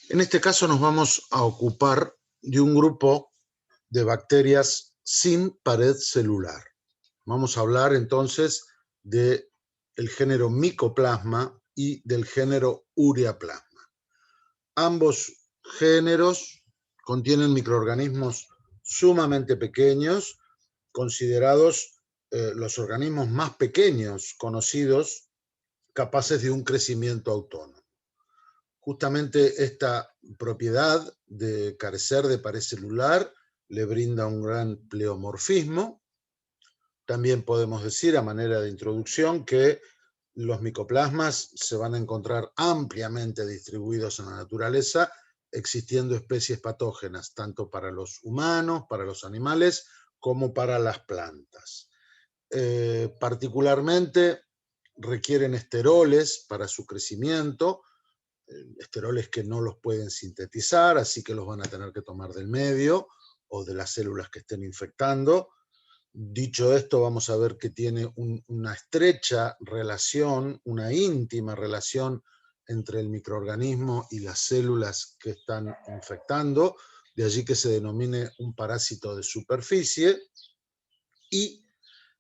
En este caso nos vamos a ocupar de un grupo de bacterias sin pared celular. Vamos a hablar entonces del género Mycoplasma y del género Ureaplasma. Ambos géneros contienen microorganismos sumamente pequeños, considerados los organismos más pequeños conocidos, capaces de un crecimiento autónomo. Justamente esta propiedad de carecer de pared celular le brinda un gran pleomorfismo. También podemos decir, a manera de introducción, que los micoplasmas se van a encontrar ampliamente distribuidos en la naturaleza, existiendo especies patógenas, tanto para los humanos, para los animales, como para las plantas. Particularmente requieren esteroles para su crecimiento, esteroles que no los pueden sintetizar, así que los van a tener que tomar del medio o de las células que estén infectando. Dicho esto, vamos a ver que tiene una estrecha relación, una íntima relación entre el microorganismo y las células que están infectando, de allí que se denomine un parásito de superficie, y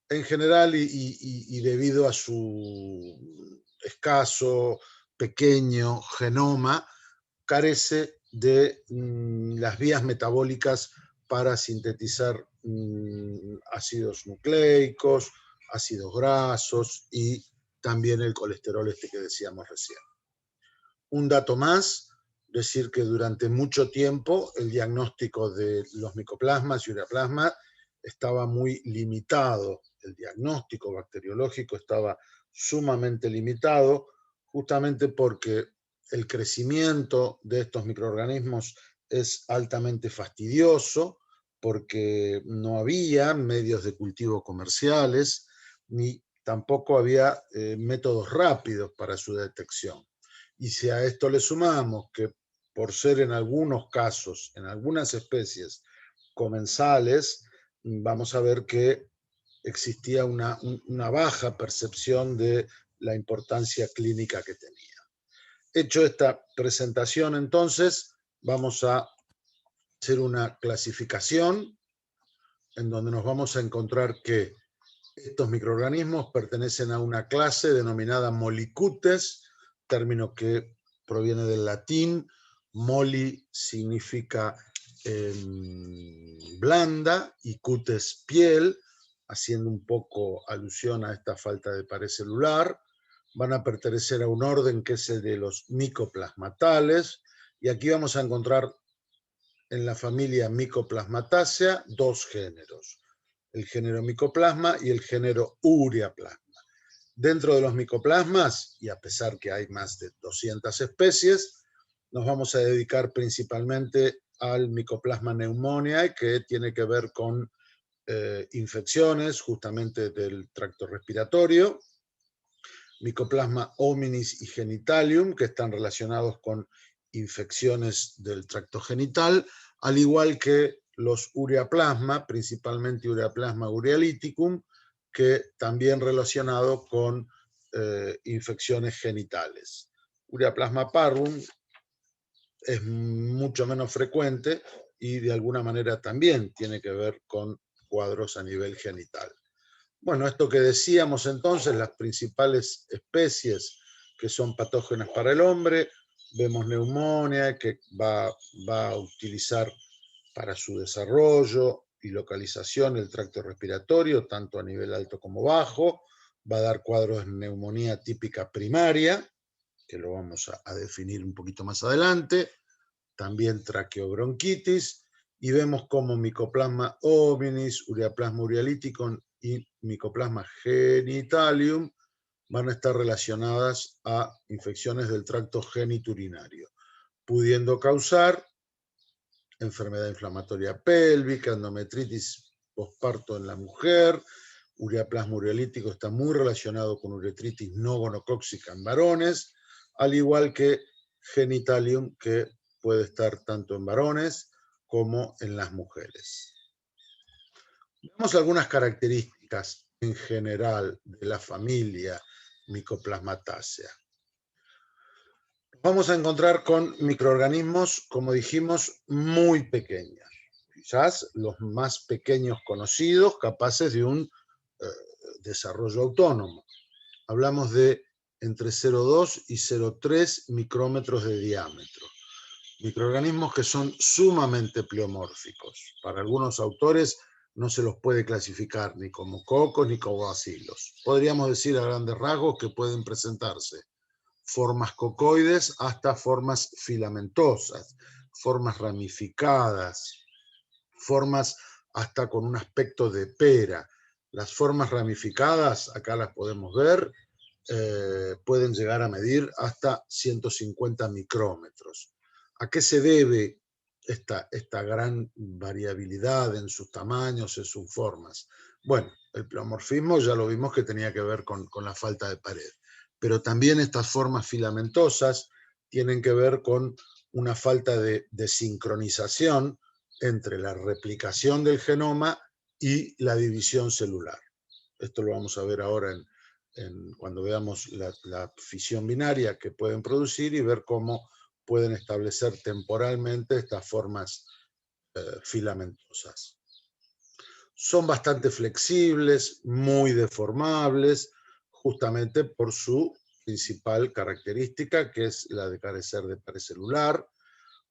en general, y debido a su escaso, pequeño genoma, carece de las vías metabólicas para sintetizar ácidos nucleicos, ácidos grasos y también el colesterol que decíamos recién. Un dato más, decir que durante mucho tiempo el diagnóstico de los micoplasmas y ureaplasmas estaba muy limitado. El diagnóstico bacteriológico estaba sumamente limitado, justamente porque el crecimiento de estos microorganismos es altamente fastidioso, porque no había medios de cultivo comerciales, ni tampoco había métodos rápidos para su detección. Y si a esto le sumamos que por ser en algunos casos, en algunas especies comensales, vamos a ver que existía una baja percepción de la importancia clínica que tenía. Hecho esta presentación, entonces, vamos a hacer una clasificación en donde nos vamos a encontrar que estos microorganismos pertenecen a una clase denominada Molicutes, término que proviene del latín. Moli significa blanda y cutes piel, haciendo un poco alusión a esta falta de pared celular. Van a pertenecer a un orden que es el de los Mycoplasmatales, y aquí vamos a encontrar en la familia Mycoplasmataceae dos géneros, el género Mycoplasma y el género Ureaplasma. Dentro de los micoplasmas, y a pesar que hay más de 200 especies, nos vamos a dedicar principalmente al Mycoplasma pneumoniae, que tiene que ver con infecciones justamente del tracto respiratorio, Mycoplasma hominis y genitalium, que están relacionados con infecciones del tracto genital, al igual que los ureaplasma, principalmente Ureaplasma urealyticum, que también relacionado con infecciones genitales. Ureaplasma parvum es mucho menos frecuente y de alguna manera también tiene que ver con cuadros a nivel genital. Bueno, esto que decíamos entonces, las principales especies que son patógenas para el hombre, vemos neumonía, que va a utilizar para su desarrollo y localización el tracto respiratorio, tanto a nivel alto como bajo, va a dar cuadros de neumonía típica primaria, que lo vamos a definir un poquito más adelante, también traqueobronquitis, y vemos como Mycoplasma hominis, Ureaplasma urealyticum y Mycoplasma genitalium van a estar relacionadas a infecciones del tracto genitourinario, pudiendo causar enfermedad inflamatoria pélvica, endometritis posparto en la mujer. Ureaplasma urealítico está muy relacionado con uretritis no gonocóxica en varones, al igual que genitalium, que puede estar tanto en varones como en las mujeres. Veamos algunas características en general de la familia Mycoplasmataceae. Vamos a encontrar con microorganismos, como dijimos, muy pequeños. Quizás los más pequeños conocidos, capaces de un desarrollo autónomo. Hablamos de entre 0,2 y 0,3 micrómetros de diámetro. Microorganismos que son sumamente pleomórficos. Para algunos autores no se los puede clasificar ni como cocos ni como bacilos. Podríamos decir a grandes rasgos que pueden presentarse formas cocoides hasta formas filamentosas, formas ramificadas, formas hasta con un aspecto de pera. Las formas ramificadas, acá las podemos ver, pueden llegar a medir hasta 150 micrómetros. ¿A qué se debe esta gran variabilidad en sus tamaños, en sus formas? Bueno, el pleomorfismo ya lo vimos que tenía que ver con la falta de pared, pero también estas formas filamentosas tienen que ver con una falta de sincronización entre la replicación del genoma y la división celular. Esto lo vamos a ver ahora cuando veamos la fisión binaria que pueden producir y ver cómo pueden establecer temporalmente estas formas filamentosas. Son bastante flexibles, muy deformables, justamente por su principal característica, que es la de carecer de pared celular.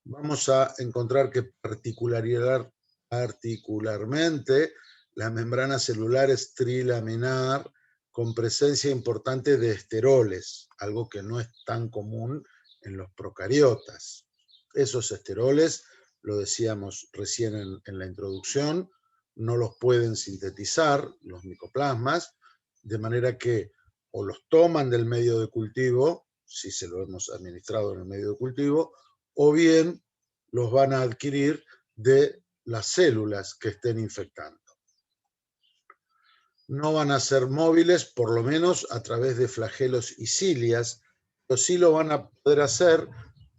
Vamos a encontrar que particularmente la membrana celular es trilaminar con presencia importante de esteroles, algo que no es tan común en los procariotas. Esos esteroles, lo decíamos recién en la introducción, no los pueden sintetizar los micoplasmas, de manera que o los toman del medio de cultivo, si se lo hemos administrado en el medio de cultivo, o bien los van a adquirir de las células que estén infectando. No van a ser móviles, por lo menos a través de flagelos y cilias, pero sí lo van a poder hacer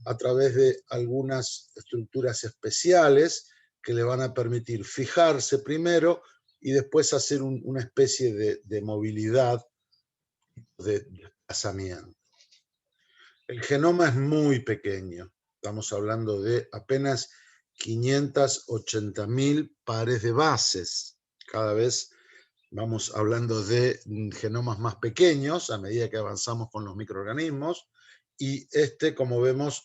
a través de algunas estructuras especiales que le van a permitir fijarse primero y después hacer una especie de movilidad, de desplazamiento. El genoma es muy pequeño, estamos hablando de apenas 580.000 pares de bases. Cada vez vamos hablando de genomas más pequeños a medida que avanzamos con los microorganismos, y como vemos,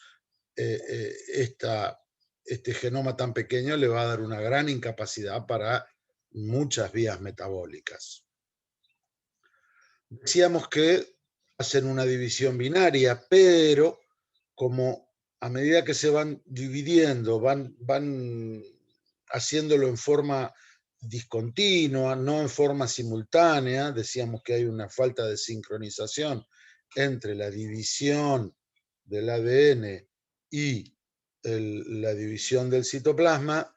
este genoma tan pequeño le va a dar una gran incapacidad para muchas vías metabólicas. Decíamos que hacen una división binaria, pero como a medida que se van dividiendo, van haciéndolo en forma discontinua, no en forma simultánea, decíamos que hay una falta de sincronización entre la división del ADN y la división del citoplasma,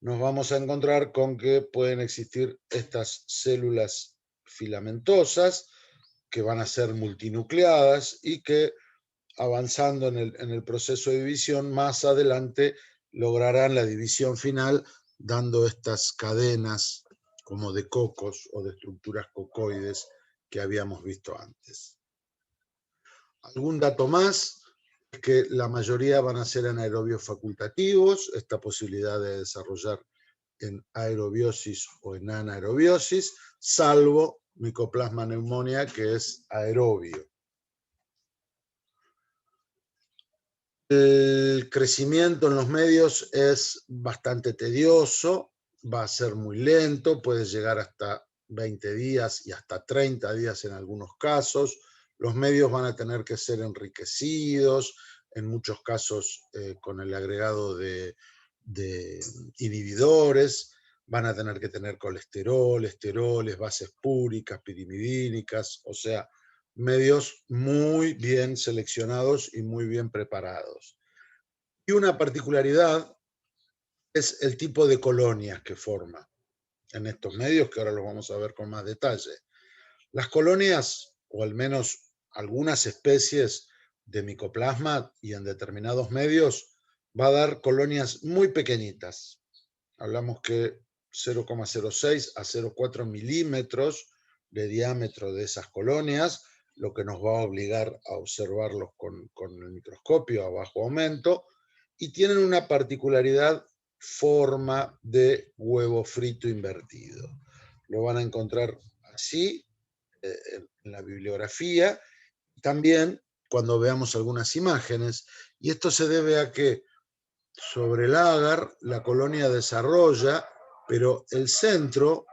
nos vamos a encontrar con que pueden existir estas células filamentosas que van a ser multinucleadas y que, avanzando en el proceso de división, más adelante lograrán la división final, dando estas cadenas como de cocos o de estructuras cocoides que habíamos visto antes. Algún dato más es que la mayoría van a ser anaerobios facultativos, esta posibilidad de desarrollar en aerobiosis o en anaerobiosis, salvo Mycoplasma pneumonia, que es aerobio. El crecimiento en los medios es bastante tedioso, va a ser muy lento, puede llegar hasta 20 días y hasta 30 días en algunos casos. Los medios van a tener que ser enriquecidos, en muchos casos con el agregado de inhibidores, van a tener que tener colesterol, esteroles, bases púricas, pirimidínicas, o sea, medios muy bien seleccionados y muy bien preparados. Y una particularidad es el tipo de colonias que forma en estos medios, que ahora los vamos a ver con más detalle. Las colonias, o al menos algunas especies de micoplasma y en determinados medios, va a dar colonias muy pequeñitas. Hablamos que 0,06 a 0,4 milímetros de diámetro de esas colonias, lo que nos va a obligar a observarlos con el microscopio a bajo aumento, y tienen una particularidad: forma de huevo frito invertido. Lo van a encontrar así en la bibliografía, también cuando veamos algunas imágenes, y esto se debe a que sobre el agar la colonia desarrolla, pero el centro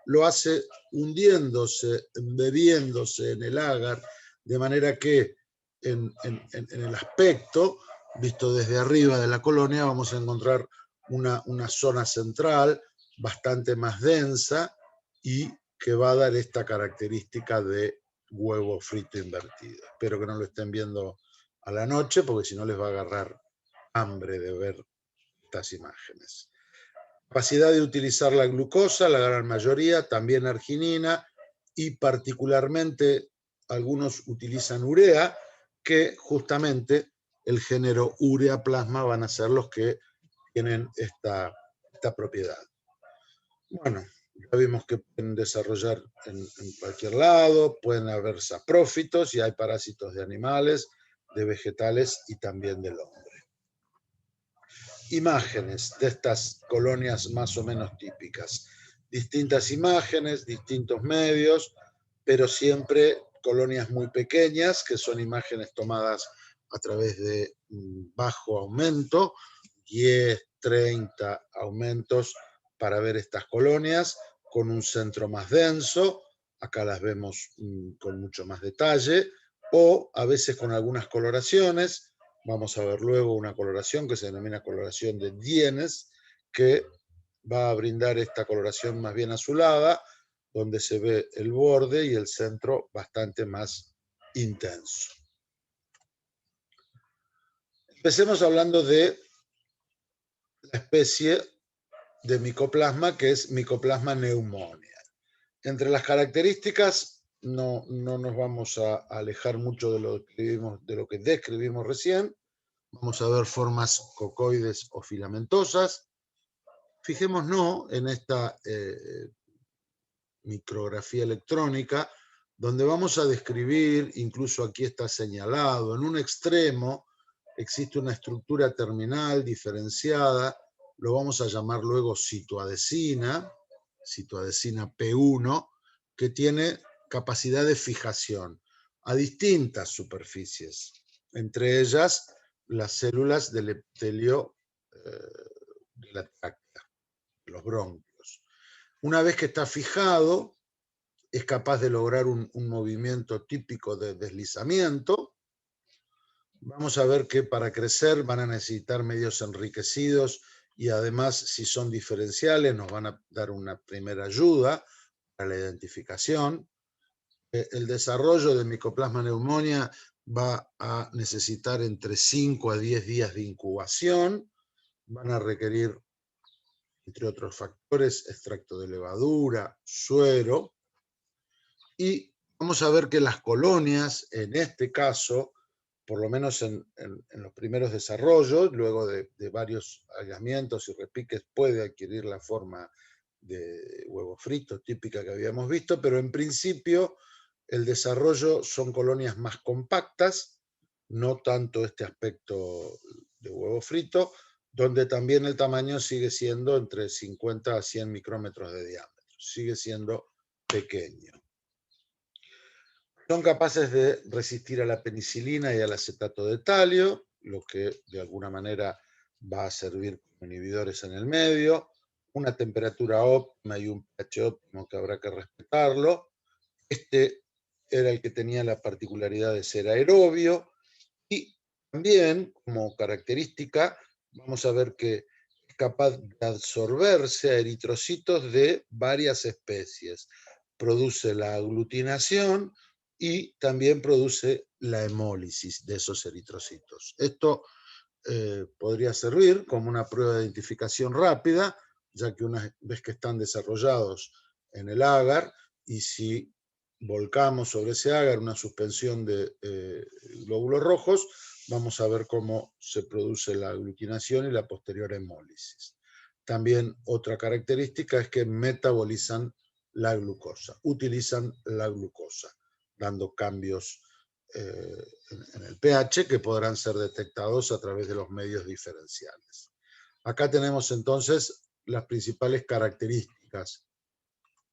lo hace hundiéndose, embebiéndose en el agar, de manera que en el aspecto, visto desde arriba de la colonia, vamos a encontrar una zona central bastante más densa y que va a dar esta característica de huevo frito invertido. Espero que no lo estén viendo a la noche, porque si no les va a agarrar hambre de ver estas imágenes. Capacidad de utilizar la glucosa, la gran mayoría, también arginina, y particularmente algunos utilizan urea, que justamente el género ureaplasma van a ser los que tienen esta propiedad. Bueno, ya vimos que pueden desarrollar en cualquier lado, pueden haber saprófitos y hay parásitos de animales, de vegetales y también del hombre. Imágenes de estas colonias más o menos típicas. Distintas imágenes, distintos medios, pero siempre colonias muy pequeñas, que son imágenes tomadas a través de bajo aumento, 10, 30 aumentos para ver estas colonias, con un centro más denso. Acá las vemos con mucho más detalle, o a veces con algunas coloraciones. Vamos a ver luego una coloración que se denomina coloración de Dienes, que va a brindar esta coloración más bien azulada, donde se ve el borde y el centro bastante más intenso. Empecemos hablando de la especie de micoplasma, que es Mycoplasma pneumonia. Entre las características, no nos vamos a alejar mucho de lo que describimos recién. Vamos a ver formas cocoides o filamentosas. Fijémonos en esta micrografía electrónica, donde vamos a describir, incluso aquí está señalado, en un extremo existe una estructura terminal diferenciada, lo vamos a llamar luego citoadesina P1, que tiene capacidad de fijación a distintas superficies, entre ellas las células del epitelio de la tráquea, los bronquios. Una vez que está fijado, es capaz de lograr un movimiento típico de deslizamiento. Vamos a ver que para crecer van a necesitar medios enriquecidos y además, si son diferenciales, nos van a dar una primera ayuda para la identificación. El desarrollo de Mycoplasma pneumonia va a necesitar entre 5 a 10 días de incubación. Van a requerir, entre otros factores, extracto de levadura, suero, y vamos a ver que las colonias, en este caso, por lo menos en los primeros desarrollos, luego de varios aislamientos y repiques, puede adquirir la forma de huevo frito típica que habíamos visto, pero en principio el desarrollo son colonias más compactas, no tanto este aspecto de huevo frito, donde también el tamaño sigue siendo entre 50 a 100 micrómetros de diámetro, sigue siendo pequeño. Son capaces de resistir a la penicilina y al acetato de talio, lo que de alguna manera va a servir como inhibidores en el medio, una temperatura óptima y un pH óptimo que habrá que respetarlo. Este era el que tenía la particularidad de ser aerobio, y también, como característica, vamos a ver que es capaz de absorberse a eritrocitos de varias especies. Produce la aglutinación y también produce la hemólisis de esos eritrocitos. Esto podría servir como una prueba de identificación rápida, ya que una vez que están desarrollados en el agar, y si volcamos sobre ese agar una suspensión de glóbulos rojos, vamos a ver cómo se produce la aglutinación y la posterior hemólisis. También otra característica es que metabolizan la glucosa, utilizan la glucosa. dando cambios en el pH que podrán ser detectados a través de los medios diferenciales. Acá tenemos entonces las principales características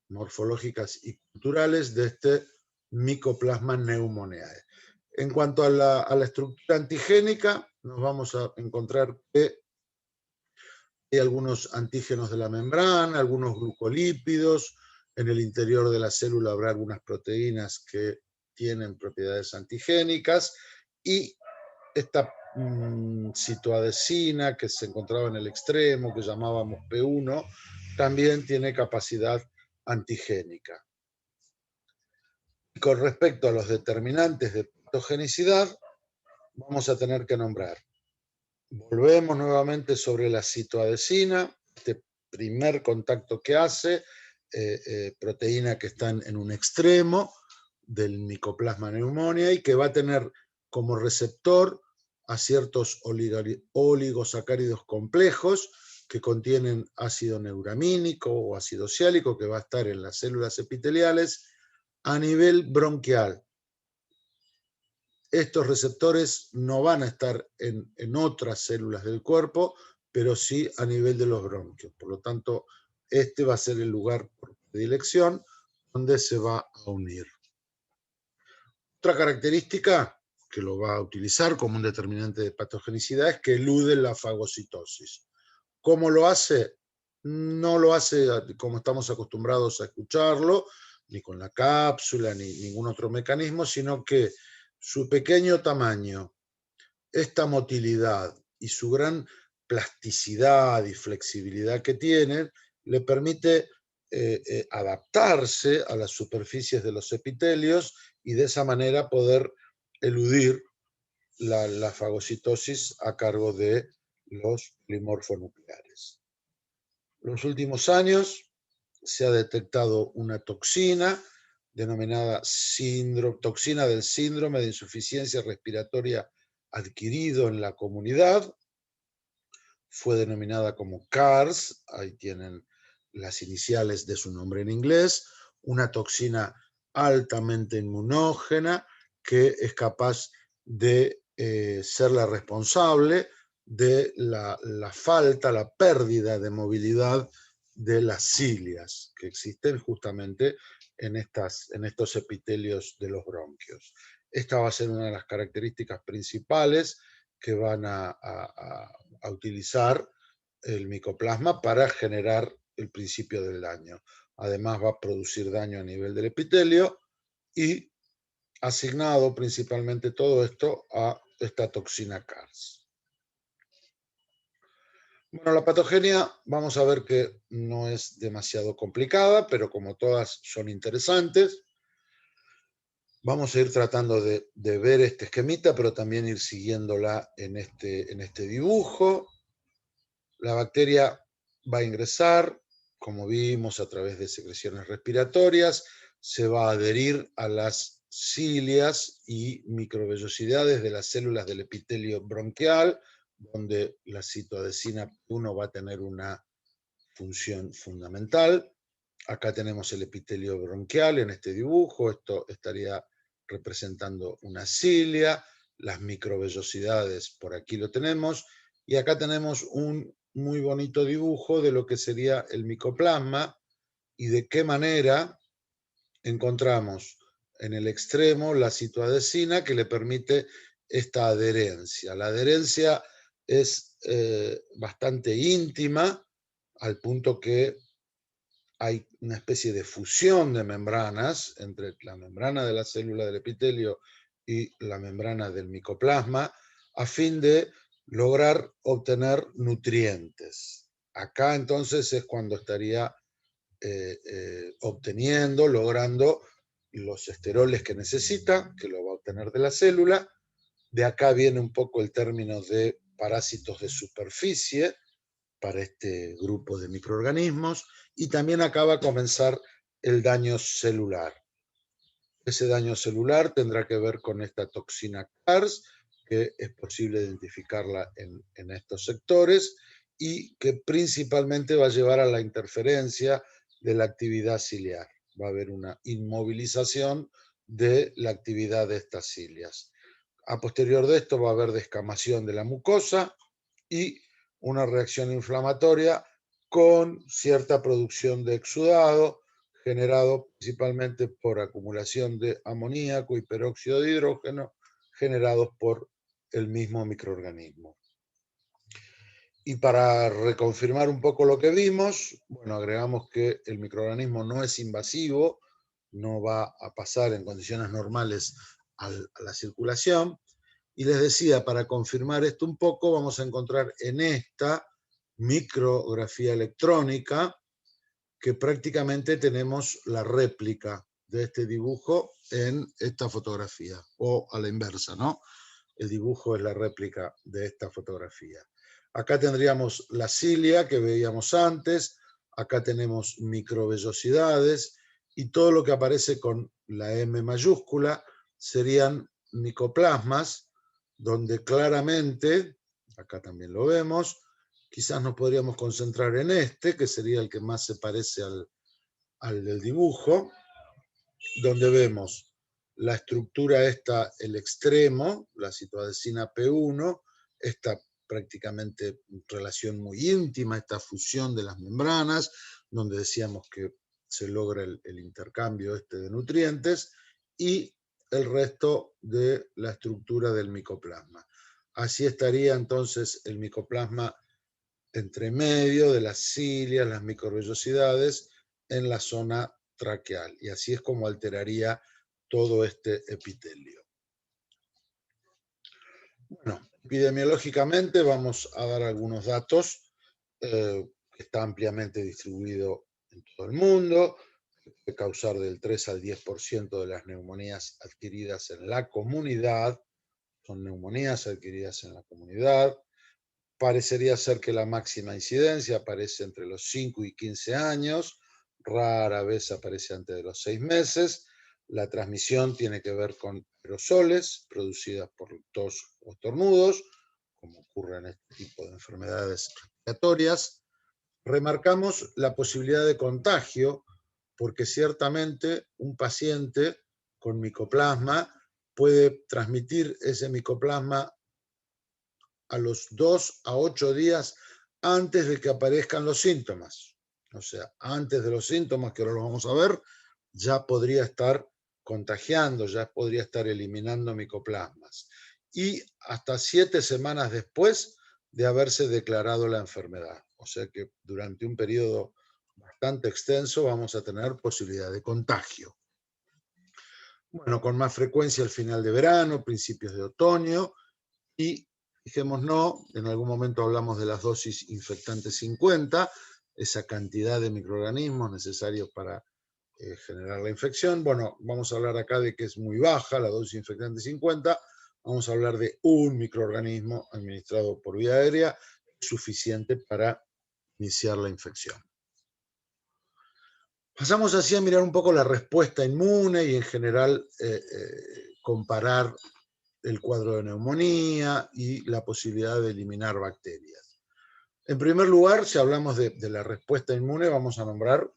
morfológicas y culturales de este Mycoplasma pneumoniae. En cuanto a la estructura antigénica, nos vamos a encontrar que hay algunos antígenos de la membrana, algunos glucolípidos, en el interior de la célula habrá algunas proteínas que tienen propiedades antigénicas, y esta citoadesina que se encontraba en el extremo, que llamábamos P1, también tiene capacidad antigénica. Con respecto a los determinantes de patogenicidad, vamos a tener que nombrar. Volvemos nuevamente sobre la citoadesina, este primer contacto que hace, proteína que está en un extremo del Mycoplasma pneumoniae y que va a tener como receptor a ciertos oligosacáridos complejos que contienen ácido neuramínico o ácido siálico, que va a estar en las células epiteliales a nivel bronquial. Estos receptores no van a estar en otras células del cuerpo, pero sí a nivel de los bronquios. Por lo tanto, este va a ser el lugar por predilección donde se va a unir. Otra característica que lo va a utilizar como un determinante de patogenicidad es que elude la fagocitosis. ¿Cómo lo hace? No lo hace como estamos acostumbrados a escucharlo, ni con la cápsula, ni ningún otro mecanismo, sino que su pequeño tamaño, esta motilidad y su gran plasticidad y flexibilidad que tiene, le permite adaptarse a las superficies de los epitelios y de esa manera poder eludir la fagocitosis a cargo de los polimorfonucleares. En los últimos años se ha detectado una toxina denominada toxina del síndrome de insuficiencia respiratoria adquirido en la comunidad. Fue denominada como CARS, ahí tienen las iniciales de su nombre en inglés, una toxina altamente inmunógena que es capaz de ser la responsable de la falta, la pérdida de movilidad de las cilias que existen justamente en estos epitelios de los bronquios. Esta va a ser una de las características principales que van a utilizar el micoplasma para generar el principio del daño. Además va a producir daño a nivel del epitelio y asignado principalmente todo esto a esta toxina CARS. Bueno, la patogenia vamos a ver que no es demasiado complicada, pero como todas son interesantes, vamos a ir tratando de ver este esquemita, pero también ir siguiéndola en este dibujo. La bacteria va a ingresar, como vimos, a través de secreciones respiratorias, se va a adherir a las cilias y microvellosidades de las células del epitelio bronquial, donde la citoadesina 1 va a tener una función fundamental. Acá tenemos el epitelio bronquial en este dibujo, esto estaría representando una cilia, las microvellosidades por aquí lo tenemos, y acá tenemos un muy bonito dibujo de lo que sería el micoplasma y de qué manera encontramos en el extremo la citoadesina que le permite esta adherencia. La adherencia es bastante íntima, al punto que hay una especie de fusión de membranas entre la membrana de la célula del epitelio y la membrana del micoplasma a fin de lograr obtener nutrientes. Acá entonces es cuando estaría logrando los esteroles que necesita, que lo va a obtener de la célula. De acá viene un poco el término de parásitos de superficie para este grupo de microorganismos, y también acá va a comenzar el daño celular. Ese daño celular tendrá que ver con esta toxina CARS, que es posible identificarla en estos sectores y que principalmente va a llevar a la interferencia de la actividad ciliar. Va a haber una inmovilización de la actividad de estas cilias. A posterior de esto va a haber descamación de la mucosa y una reacción inflamatoria con cierta producción de exudado, generado principalmente por acumulación de amoníaco y peróxido de hidrógeno, generados por el mismo microorganismo. Y para reconfirmar un poco lo que vimos, bueno, agregamos que el microorganismo no es invasivo, no va a pasar en condiciones normales a la circulación. Y les decía, para confirmar esto un poco, vamos a encontrar en esta micrografía electrónica que prácticamente tenemos la réplica de este dibujo en esta fotografía, o a la inversa, ¿no? El dibujo es la réplica de esta fotografía. Acá tendríamos la cilia que veíamos antes, acá tenemos microvellosidades, y todo lo que aparece con la M mayúscula serían micoplasmas, donde claramente, acá también lo vemos, quizás nos podríamos concentrar en este, que sería el que más se parece al del dibujo, donde vemos la estructura esta, el extremo, la citoadecina P1, esta prácticamente relación muy íntima, esta fusión de las membranas, donde decíamos que se logra el intercambio este de nutrientes, y el resto de la estructura del micoplasma. Así estaría entonces el micoplasma entre medio de las cilias, las microvellosidades, en la zona traqueal. Y así es como alteraría todo este epitelio. Bueno, epidemiológicamente vamos a dar algunos datos que está ampliamente distribuido en todo el mundo, que puede causar del 3 al 10% de las neumonías adquiridas en la comunidad, son neumonías adquiridas en la comunidad. Parecería ser que la máxima incidencia aparece entre los 5 y 15 años, rara vez aparece antes de los 6 meses. La transmisión tiene que ver con aerosoles producidas por tos o estornudos, como ocurre en este tipo de enfermedades respiratorias. Remarcamos la posibilidad de contagio, porque ciertamente un paciente con micoplasma puede transmitir ese micoplasma a los 2 a 8 días antes de que aparezcan los síntomas. O sea, antes de los síntomas, que ahora lo vamos a ver, ya podría estar contagiando, ya podría estar eliminando micoplasmas. Y hasta 7 semanas después de haberse declarado la enfermedad. O sea que durante un periodo bastante extenso vamos a tener posibilidad de contagio. Bueno, con más frecuencia al final de verano, principios de otoño, y fijémonos, en algún momento hablamos de las dosis infectante 50, esa cantidad de microorganismos necesarios para generar la infección. Bueno, vamos a hablar acá de que es muy baja la dosis infectante 50, vamos a hablar de un microorganismo administrado por vía aérea, suficiente para iniciar la infección. Pasamos así a mirar un poco la respuesta inmune y en general comparar el cuadro de neumonía y la posibilidad de eliminar bacterias. En primer lugar, si hablamos de la respuesta inmune, vamos a nombrar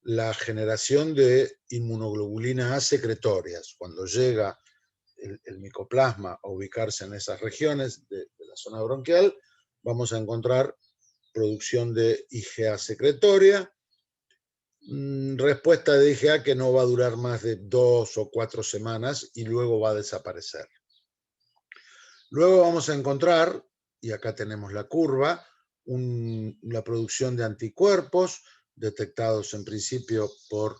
la generación de inmunoglobulinas A secretorias. Cuando llega el micoplasma a ubicarse en esas regiones de la zona bronquial, vamos a encontrar producción de IgA secretoria, respuesta de IgA que no va a durar más de 2 o 4 semanas y luego va a desaparecer. Luego vamos a encontrar, y acá tenemos la curva, la producción de anticuerpos detectados en principio por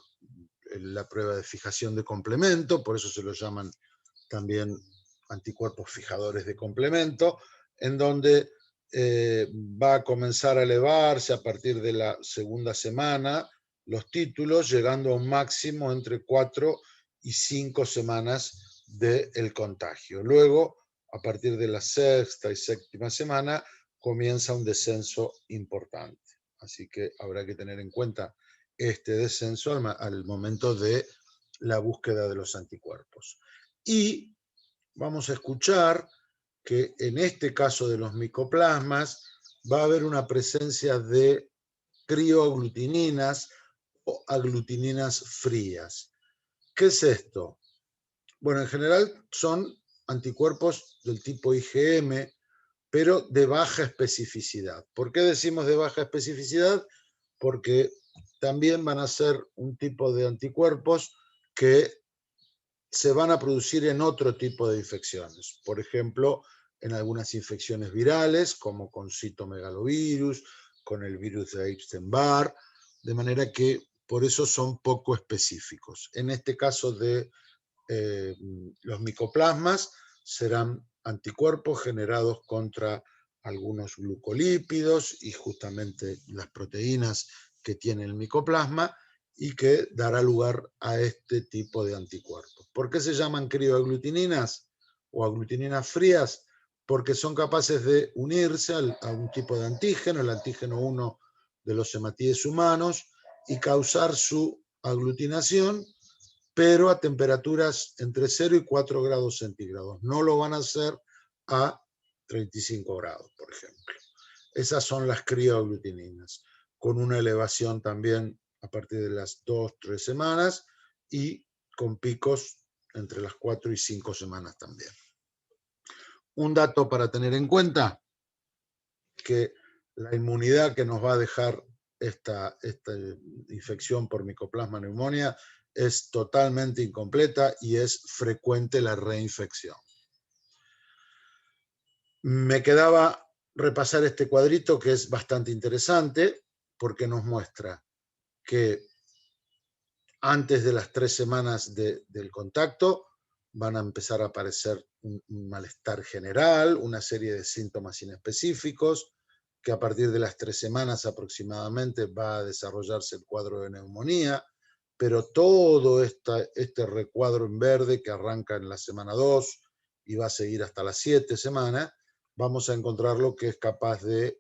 la prueba de fijación de complemento, por eso se los llaman también anticuerpos fijadores de complemento, en donde va a comenzar a elevarse a partir de la segunda semana los títulos, llegando a un máximo entre 4 y 5 semanas del contagio. Luego, a partir de la sexta y séptima semana, comienza un descenso importante. Así que habrá que tener en cuenta este descenso al momento de la búsqueda de los anticuerpos. Y vamos a escuchar que en este caso de los micoplasmas va a haber una presencia de crioaglutininas o aglutininas frías. ¿Qué es esto? Bueno, en general son anticuerpos del tipo IgM, pero de baja especificidad. ¿Por qué decimos de baja especificidad? Porque también van a ser un tipo de anticuerpos que se van a producir en otro tipo de infecciones. Por ejemplo, en algunas infecciones virales, como con citomegalovirus, con el virus de Epstein-Barr, de manera que por eso son poco específicos. En este caso de los micoplasmas, serán anticuerpos generados contra algunos glucolípidos y justamente las proteínas que tiene el micoplasma, y que dará lugar a este tipo de anticuerpos. ¿Por qué se llaman crioaglutininas o aglutininas frías? Porque son capaces de unirse a un tipo de antígeno, el antígeno 1 de los hematíes humanos, y causar su aglutinación, pero a temperaturas entre 0 y 4 grados centígrados. No lo van a hacer a 35 grados, por ejemplo. Esas son las crioaglutininas, con una elevación también a partir de las 2-3 semanas y con picos entre las 4 y 5 semanas también. Un dato para tener en cuenta, que la inmunidad que nos va a dejar esta infección por Mycoplasma pneumonia es totalmente incompleta y es frecuente la reinfección. Me quedaba repasar este cuadrito, que es bastante interesante porque nos muestra que antes de las 3 semanas del contacto van a empezar a aparecer un malestar general, una serie de síntomas inespecíficos, que a partir de las 3 semanas aproximadamente va a desarrollarse el cuadro de neumonía, pero todo este recuadro en verde que arranca en la semana 2 y va a seguir hasta las 7 semanas, vamos a encontrar lo que es capaz de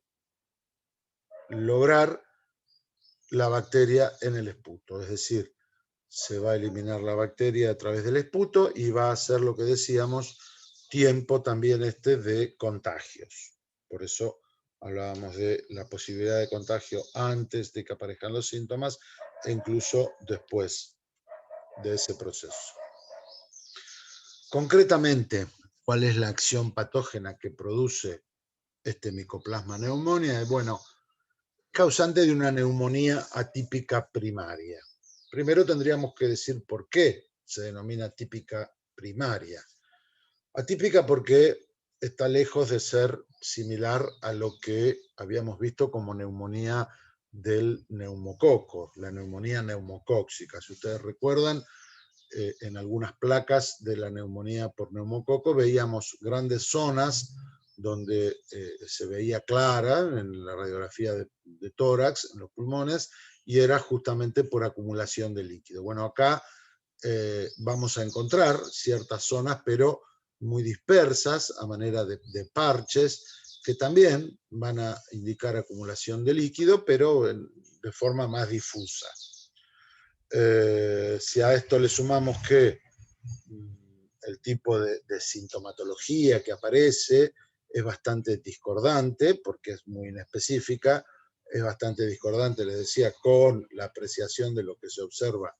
lograr la bacteria en el esputo, es decir, se va a eliminar la bacteria a través del esputo y va a ser, lo que decíamos, tiempo también de contagios. Por eso hablábamos de la posibilidad de contagio antes de que aparezcan los síntomas e incluso después de ese proceso. Concretamente, ¿cuál es la acción patógena que produce este Mycoplasma pneumonia? Bueno, causante de una neumonía atípica primaria. Primero tendríamos que decir por qué se denomina atípica primaria. Atípica porque está lejos de ser similar a lo que habíamos visto como neumonía del neumococo, la neumonía neumocóxica. Si ustedes recuerdan, en algunas placas de la neumonía por neumococo veíamos grandes zonas donde se veía clara en la radiografía de tórax, en los pulmones, y era justamente por acumulación de líquido. Bueno, acá vamos a encontrar ciertas zonas, pero muy dispersas, a manera de parches, que también van a indicar acumulación de líquido, pero de forma más difusa. Si a esto le sumamos que el tipo de sintomatología que aparece es bastante discordante, porque es muy inespecífica, es bastante discordante, les decía, con la apreciación de lo que se observa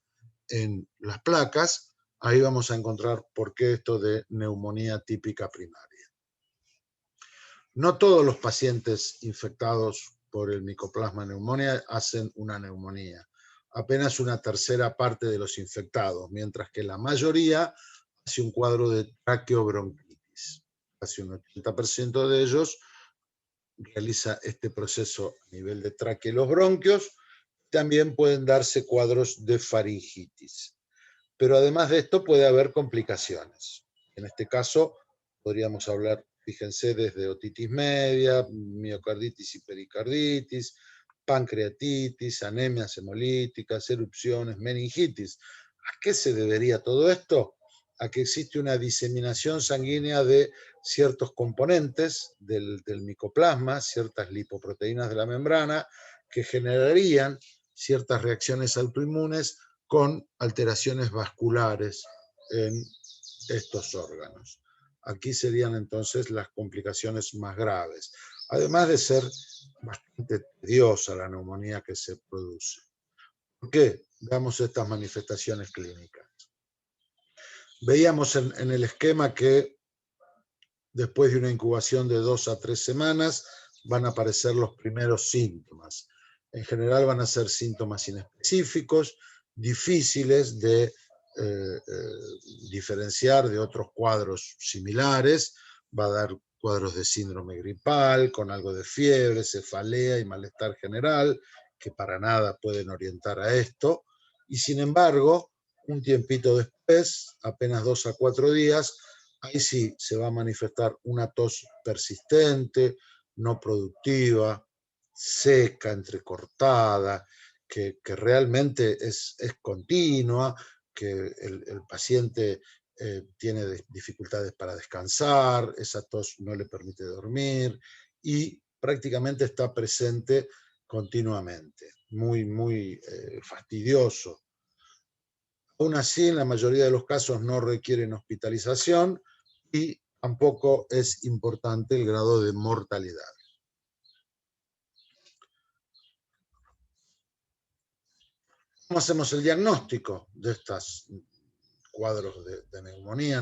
en las placas, ahí vamos a encontrar por qué esto de neumonía típica primaria. No todos los pacientes infectados por el Mycoplasma pneumonia hacen una neumonía. Apenas una tercera parte de los infectados, mientras que la mayoría hace un cuadro de traqueobronquitis. Casi un 80% de ellos realiza este proceso a nivel de tráquea y los bronquios. También pueden darse cuadros de faringitis. Pero además de esto puede haber complicaciones. En este caso podríamos hablar, fíjense, desde otitis media, miocarditis y pericarditis, pancreatitis, anemias hemolíticas, erupciones, meningitis. ¿A qué se debería todo esto? A que existe una diseminación sanguínea de ciertos componentes del micoplasma, ciertas lipoproteínas de la membrana, que generarían ciertas reacciones autoinmunes con alteraciones vasculares en estos órganos. Aquí serían entonces las complicaciones más graves, además de ser bastante tediosa la neumonía que se produce. ¿Por qué? Veamos estas manifestaciones clínicas. Veíamos en el esquema que después de una incubación de 2 a 3 semanas van a aparecer los primeros síntomas. En general van a ser síntomas inespecíficos, difíciles de diferenciar de otros cuadros similares. Va a dar cuadros de síndrome gripal, con algo de fiebre, cefalea y malestar general, que para nada pueden orientar a esto. Y sin embargo, un tiempito después, apenas 2 a 4 días, ahí sí se va a manifestar una tos persistente, no productiva, seca, entrecortada, que realmente es continua, que el paciente tiene dificultades para descansar, esa tos no le permite dormir y prácticamente está presente continuamente, muy fastidioso. Aún así, en la mayoría de los casos no requieren hospitalización y tampoco es importante el grado de mortalidad. ¿Cómo hacemos el diagnóstico de estos cuadros de neumonía?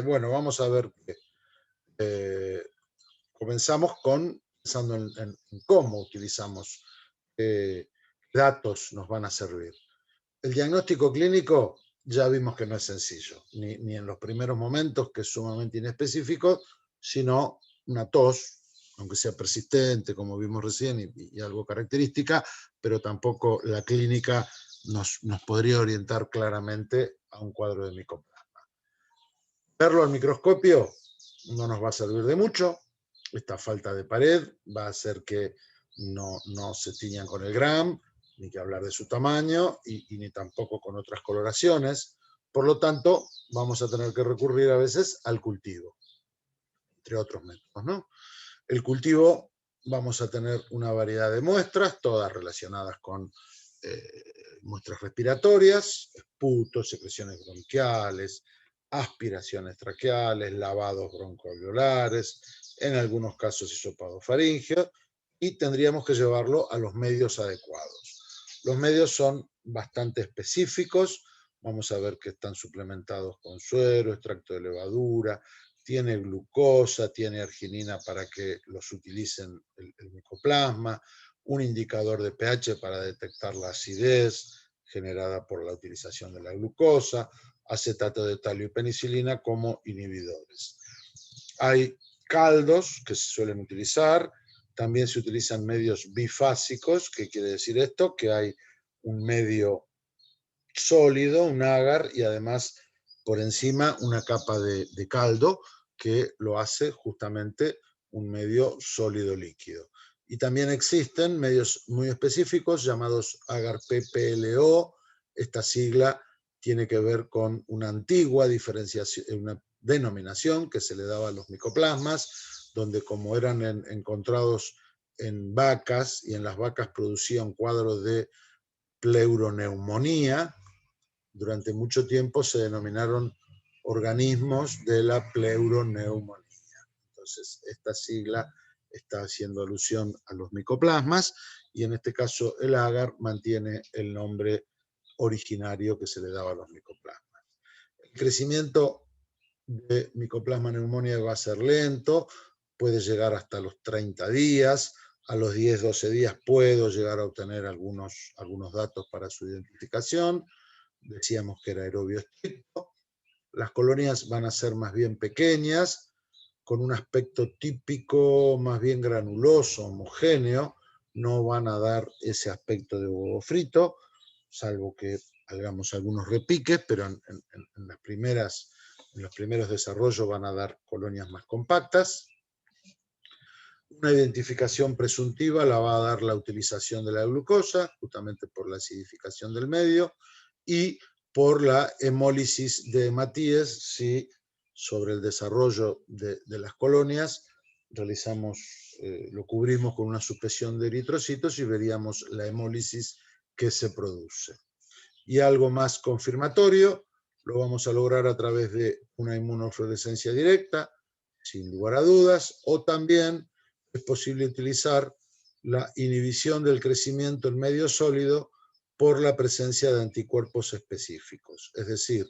Bueno, vamos a ver que comenzamos pensando en cómo utilizamos, qué datos nos van a servir. El diagnóstico clínico ya vimos que no es sencillo, ni en los primeros momentos, que es sumamente inespecífico, sino una tos, aunque sea persistente, como vimos recién, y algo característica, pero tampoco la clínica nos podría orientar claramente a un cuadro de micoplasma. Verlo al microscopio no nos va a servir de mucho. Esta falta de pared va a hacer que no se tiñan con el Gram, ni que hablar de su tamaño, y ni tampoco con otras coloraciones. Por lo tanto, vamos a tener que recurrir a veces al cultivo, entre otros métodos, ¿no? El cultivo, vamos a tener una variedad de muestras, todas relacionadas con muestras respiratorias, esputos, secreciones bronquiales, aspiraciones traqueales, lavados broncoalveolares, en algunos casos hisopado faríngeo, y tendríamos que llevarlo a los medios adecuados. Los medios son bastante específicos, vamos a ver que están suplementados con suero, extracto de levadura, tiene glucosa, tiene arginina para que los utilicen el micoplasma, un indicador de pH para detectar la acidez generada por la utilización de la glucosa, acetato de talio y penicilina como inhibidores. Hay caldos que se suelen utilizar, también se utilizan medios bifásicos. ¿Qué quiere decir esto? Que hay un medio sólido, un agar, y además por encima una capa de caldo que lo hace justamente un medio sólido líquido. Y también existen medios muy específicos llamados agar PPLO. Esta sigla tiene que ver con una antigua diferenciación, una denominación que se le daba a los micoplasmas, donde como eran encontrados en vacas, y en las vacas producían cuadros de pleuroneumonía, durante mucho tiempo se denominaron organismos de la pleuroneumonía. Entonces, esta sigla está haciendo alusión a los micoplasmas, y en este caso el agar mantiene el nombre originario que se le daba a los micoplasmas. El crecimiento de micoplasma neumonía va a ser lento, puede llegar hasta los 30 días, a los 10-12 días puedo llegar a obtener algunos datos para su identificación. Decíamos que era aerobio estricto. Las colonias van a ser más bien pequeñas, con un aspecto típico más bien granuloso, homogéneo, no van a dar ese aspecto de huevo frito, salvo que hagamos algunos repiques, pero en los primeros desarrollos van a dar colonias más compactas. Una identificación presuntiva la va a dar la utilización de la glucosa, justamente por la acidificación del medio, y por la hemólisis de hematíes, si sobre el desarrollo de las colonias lo cubrimos con una supresión de eritrocitos y veríamos la hemólisis que se produce. Y algo más confirmatorio lo vamos a lograr a través de una inmunofluorescencia directa, sin lugar a dudas, o también es posible utilizar la inhibición del crecimiento en medio sólido por la presencia de anticuerpos específicos. Es decir,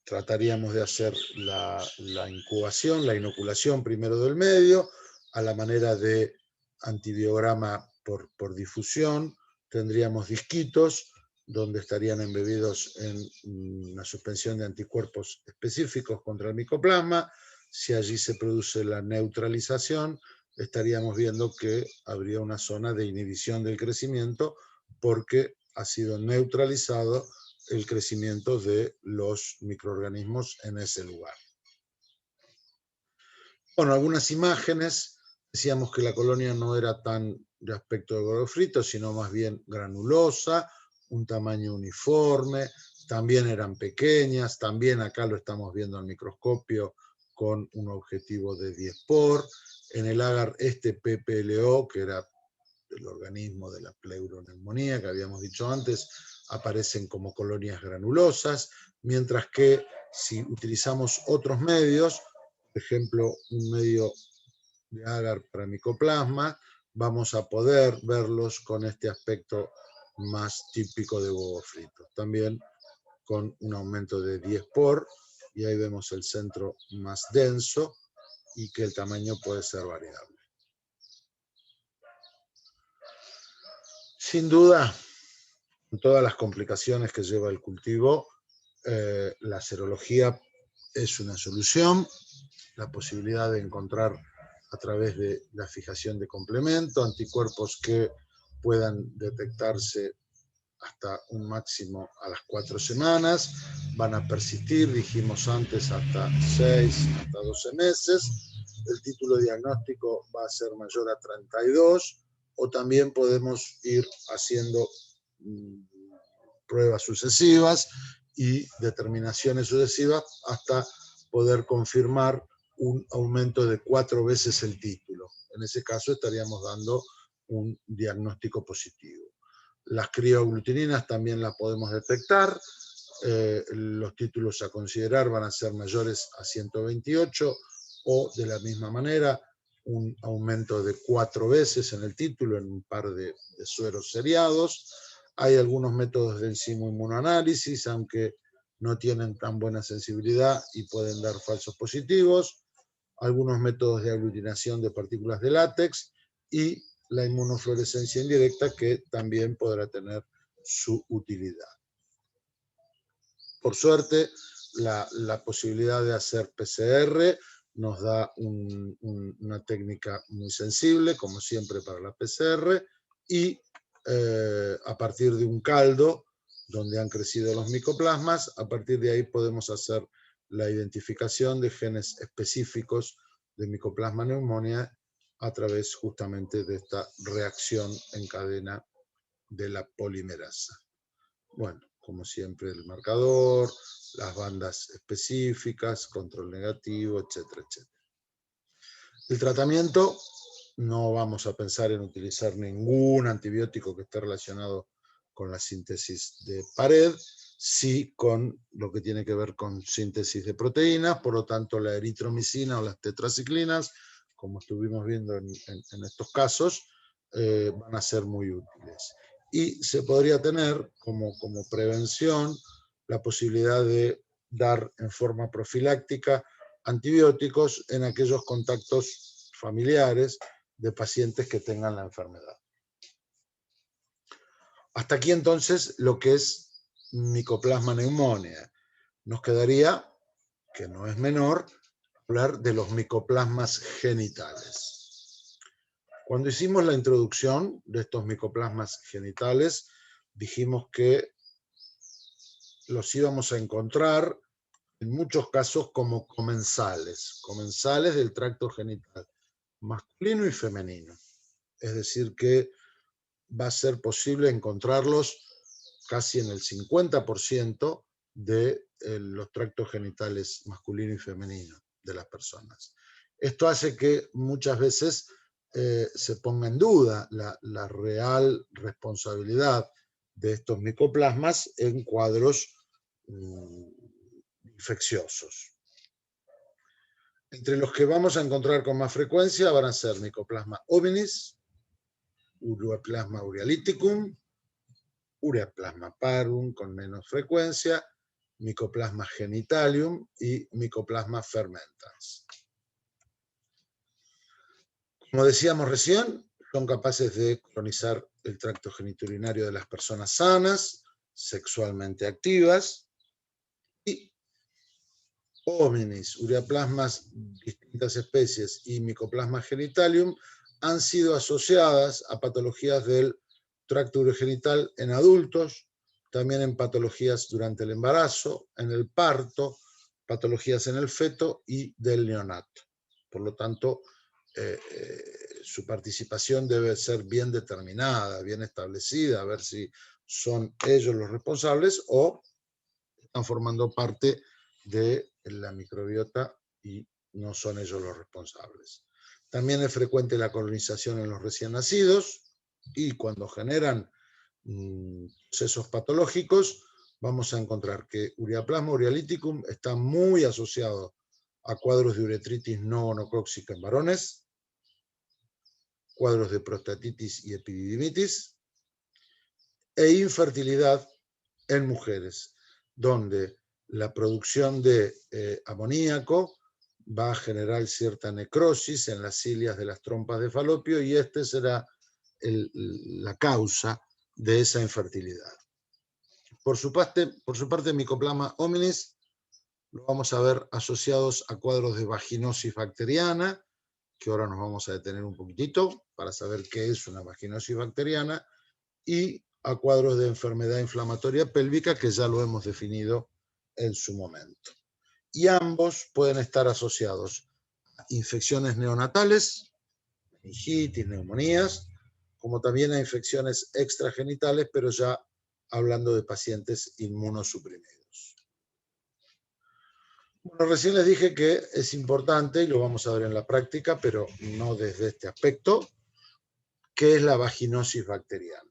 trataríamos de hacer la incubación, la inoculación primero del medio, a la manera de antibiograma por difusión. Tendríamos disquitos donde estarían embebidos en una suspensión de anticuerpos específicos contra el micoplasma. Si allí se produce la neutralización, estaríamos viendo que habría una zona de inhibición del crecimiento porque ha sido neutralizado el crecimiento de los microorganismos en ese lugar. Bueno, algunas imágenes, decíamos que la colonia no era tan de aspecto de huevo frito, sino más bien granulosa, un tamaño uniforme, también eran pequeñas, también acá lo estamos viendo al microscopio con un objetivo de 10 por. En el agar este PPLO, que era el organismo de la pleuroneumonía que habíamos dicho antes, aparecen como colonias granulosas, mientras que si utilizamos otros medios, por ejemplo, un medio de agar para micoplasma, vamos a poder verlos con este aspecto más típico de huevo frito. También con un aumento de 10 por, y ahí vemos el centro más denso y que el tamaño puede ser variable. Sin duda, con todas las complicaciones que lleva el cultivo, la serología es una solución. La posibilidad de encontrar a través de la fijación de complemento anticuerpos que puedan detectarse hasta un máximo a las 4 semanas, van a persistir, dijimos antes, hasta 6, hasta 12 meses. El título diagnóstico va a ser mayor a 32, o también podemos ir haciendo pruebas sucesivas y determinaciones sucesivas hasta poder confirmar un aumento de 4 veces el título. En ese caso estaríamos dando un diagnóstico positivo. Las crioaglutininas también las podemos detectar. Los títulos a considerar van a ser mayores a 128 o de la misma manera un aumento de 4 veces en el título en un par de sueros seriados. Hay algunos métodos de enzimo-inmunoanálisis, aunque no tienen tan buena sensibilidad y pueden dar falsos positivos. Algunos métodos de aglutinación de partículas de látex y la inmunofluorescencia indirecta, que también podrá tener su utilidad. Por suerte, la posibilidad de hacer PCR nos da una técnica muy sensible, como siempre para la PCR, y a partir de un caldo donde han crecido los micoplasmas, a partir de ahí podemos hacer la identificación de genes específicos de Mycoplasma pneumoniae a través justamente de esta reacción en cadena de la polimerasa. Bueno, como siempre el marcador, las bandas específicas, control negativo, etcétera, etcétera. El tratamiento, no vamos a pensar en utilizar ningún antibiótico que esté relacionado con la síntesis de pared, sí con lo que tiene que ver con síntesis de proteínas, por lo tanto la eritromicina o las tetraciclinas, como estuvimos viendo en estos casos, van a ser muy útiles. Y se podría tener como prevención la posibilidad de dar en forma profiláctica antibióticos en aquellos contactos familiares de pacientes que tengan la enfermedad. Hasta aquí entonces lo que es Mycoplasma pneumoniae. Nos quedaría, que no es menor, hablar de los micoplasmas genitales. Cuando hicimos la introducción de estos micoplasmas genitales, dijimos que los íbamos a encontrar en muchos casos como comensales del tracto genital, masculino y femenino. Es decir, que va a ser posible encontrarlos casi en el 50% de los tractos genitales masculino y femenino de las personas. Esto hace que muchas veces se ponga en duda la real responsabilidad de estos micoplasmas en cuadros infecciosos. Entre los que vamos a encontrar con más frecuencia van a ser Mycoplasma hominis, Ureaplasma urealyticum, Ureaplasma parvum con menos frecuencia, Mycoplasma genitalium y Mycoplasma fermentans. Como decíamos recién, son capaces de colonizar el tracto genitourinario de las personas sanas, sexualmente activas, y Hominis, Ureaplasmas, distintas especies, y Mycoplasma genitalium han sido asociadas a patologías del tracto urogenital en adultos, también en patologías durante el embarazo, en el parto, patologías en el feto y del neonato. Por lo tanto, su participación debe ser bien determinada, bien establecida, a ver si son ellos los responsables o están formando parte de la microbiota y no son ellos los responsables. También es frecuente la colonización en los recién nacidos y cuando generan procesos patológicos, vamos a encontrar que Ureaplasma urealyticum está muy asociado a cuadros de uretritis no gonocóxica en varones, cuadros de prostatitis y epididimitis, e infertilidad en mujeres, donde la producción de amoníaco va a generar cierta necrosis en las cilias de las trompas de falopio y este será la causa de esa infertilidad. Por su parte, Mycoplasma hominis lo vamos a ver asociados a cuadros de vaginosis bacteriana, que ahora nos vamos a detener un poquitito para saber qué es una vaginosis bacteriana, y a cuadros de enfermedad inflamatoria pélvica, que ya lo hemos definido en su momento. Y ambos pueden estar asociados a infecciones neonatales, meningitis, neumonías, como también a infecciones extragenitales, pero ya hablando de pacientes inmunosuprimidos. Bueno, recién les dije que es importante, y lo vamos a ver en la práctica, pero no desde este aspecto, qué es la vaginosis bacteriana.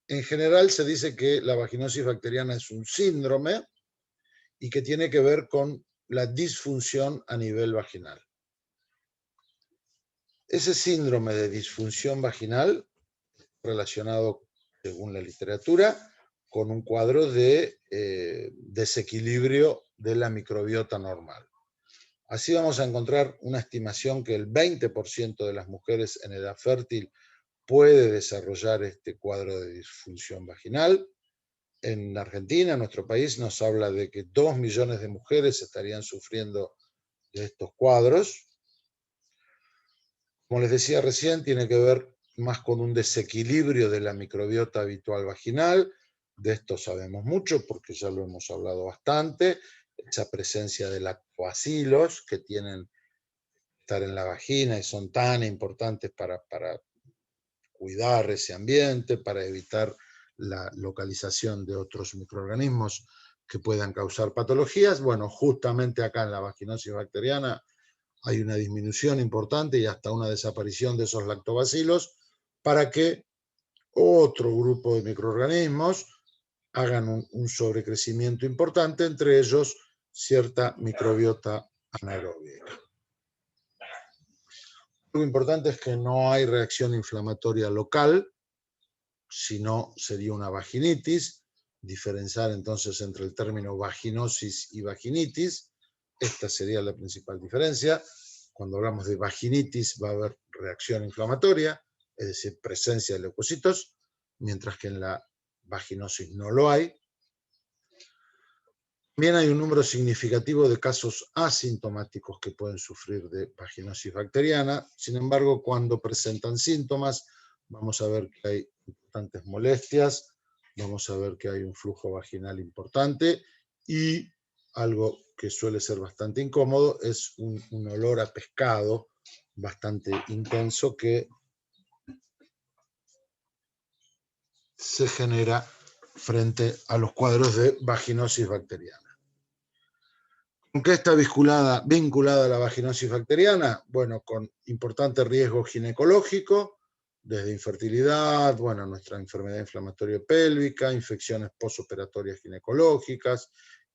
En general se dice que la vaginosis bacteriana es un síndrome y que tiene que ver con la disfunción a nivel vaginal. Ese síndrome de disfunción vaginal, relacionado, según la literatura, con un cuadro de desequilibrio de la microbiota normal. Así vamos a encontrar una estimación que el 20% de las mujeres en edad fértil puede desarrollar este cuadro de disfunción vaginal. En Argentina, en nuestro país, nos habla de que 2 millones de mujeres estarían sufriendo de estos cuadros. Como les decía recién, tiene que ver más con un desequilibrio de la microbiota habitual vaginal. De esto sabemos mucho porque ya lo hemos hablado bastante. Esa presencia de lactobacilos que tienen que estar en la vagina y son tan importantes para cuidar ese ambiente, para evitar la localización de otros microorganismos que puedan causar patologías. Bueno, justamente acá en la vaginosis bacteriana hay una disminución importante y hasta una desaparición de esos lactobacilos para que otro grupo de microorganismos hagan un sobrecrecimiento importante, entre ellos cierta microbiota anaeróbica. Lo importante es que no hay reacción inflamatoria local, sino sería una vaginitis. Diferenciar entonces entre el término vaginosis y vaginitis. Esta sería la principal diferencia. Cuando hablamos de vaginitis va a haber reacción inflamatoria, es decir, presencia de leucocitos, mientras que en la vaginosis no lo hay. También hay un número significativo de casos asintomáticos que pueden sufrir de vaginosis bacteriana. Sin embargo, cuando presentan síntomas, vamos a ver que hay importantes molestias, vamos a ver que hay un flujo vaginal importante y algo que suele ser bastante incómodo es un olor a pescado bastante intenso que se genera frente a los cuadros de vaginosis bacteriana. ¿Con qué está vinculada la vaginosis bacteriana? Bueno, con importante riesgo ginecológico, desde infertilidad, bueno, nuestra enfermedad inflamatoria pélvica, infecciones postoperatorias ginecológicas,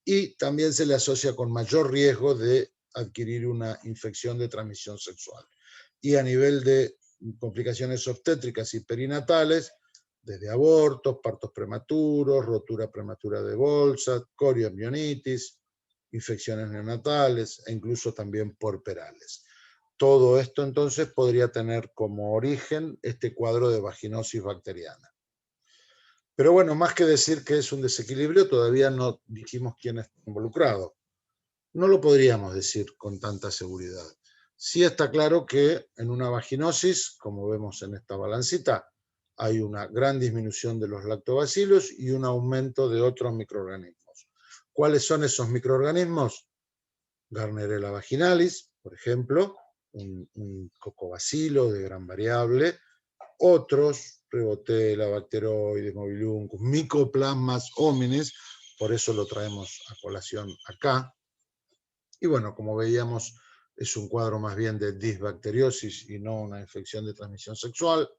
y también se le asocia con mayor riesgo de adquirir una infección de transmisión sexual. Y a nivel de complicaciones obstétricas y perinatales, desde abortos, partos prematuros, rotura prematura de bolsa, coriomionitis, infecciones neonatales e incluso también puerperales. Todo esto entonces podría tener como origen este cuadro de vaginosis bacteriana. Pero bueno, más que decir que es un desequilibrio, todavía no dijimos quién está involucrado. No lo podríamos decir con tanta seguridad. Sí está claro que en una vaginosis, como vemos en esta balancita, hay una gran disminución de los lactobacilos y un aumento de otros microorganismos. ¿Cuáles son esos microorganismos? Gardnerella vaginalis, por ejemplo, un cocobacilo de gran variable, otros, Prevotella, Bacteroides, Mobiluncus, Mycoplasmas hominis, por eso lo traemos a colación acá. Y bueno, como veíamos, es un cuadro más bien de disbacteriosis y no una infección de transmisión sexual.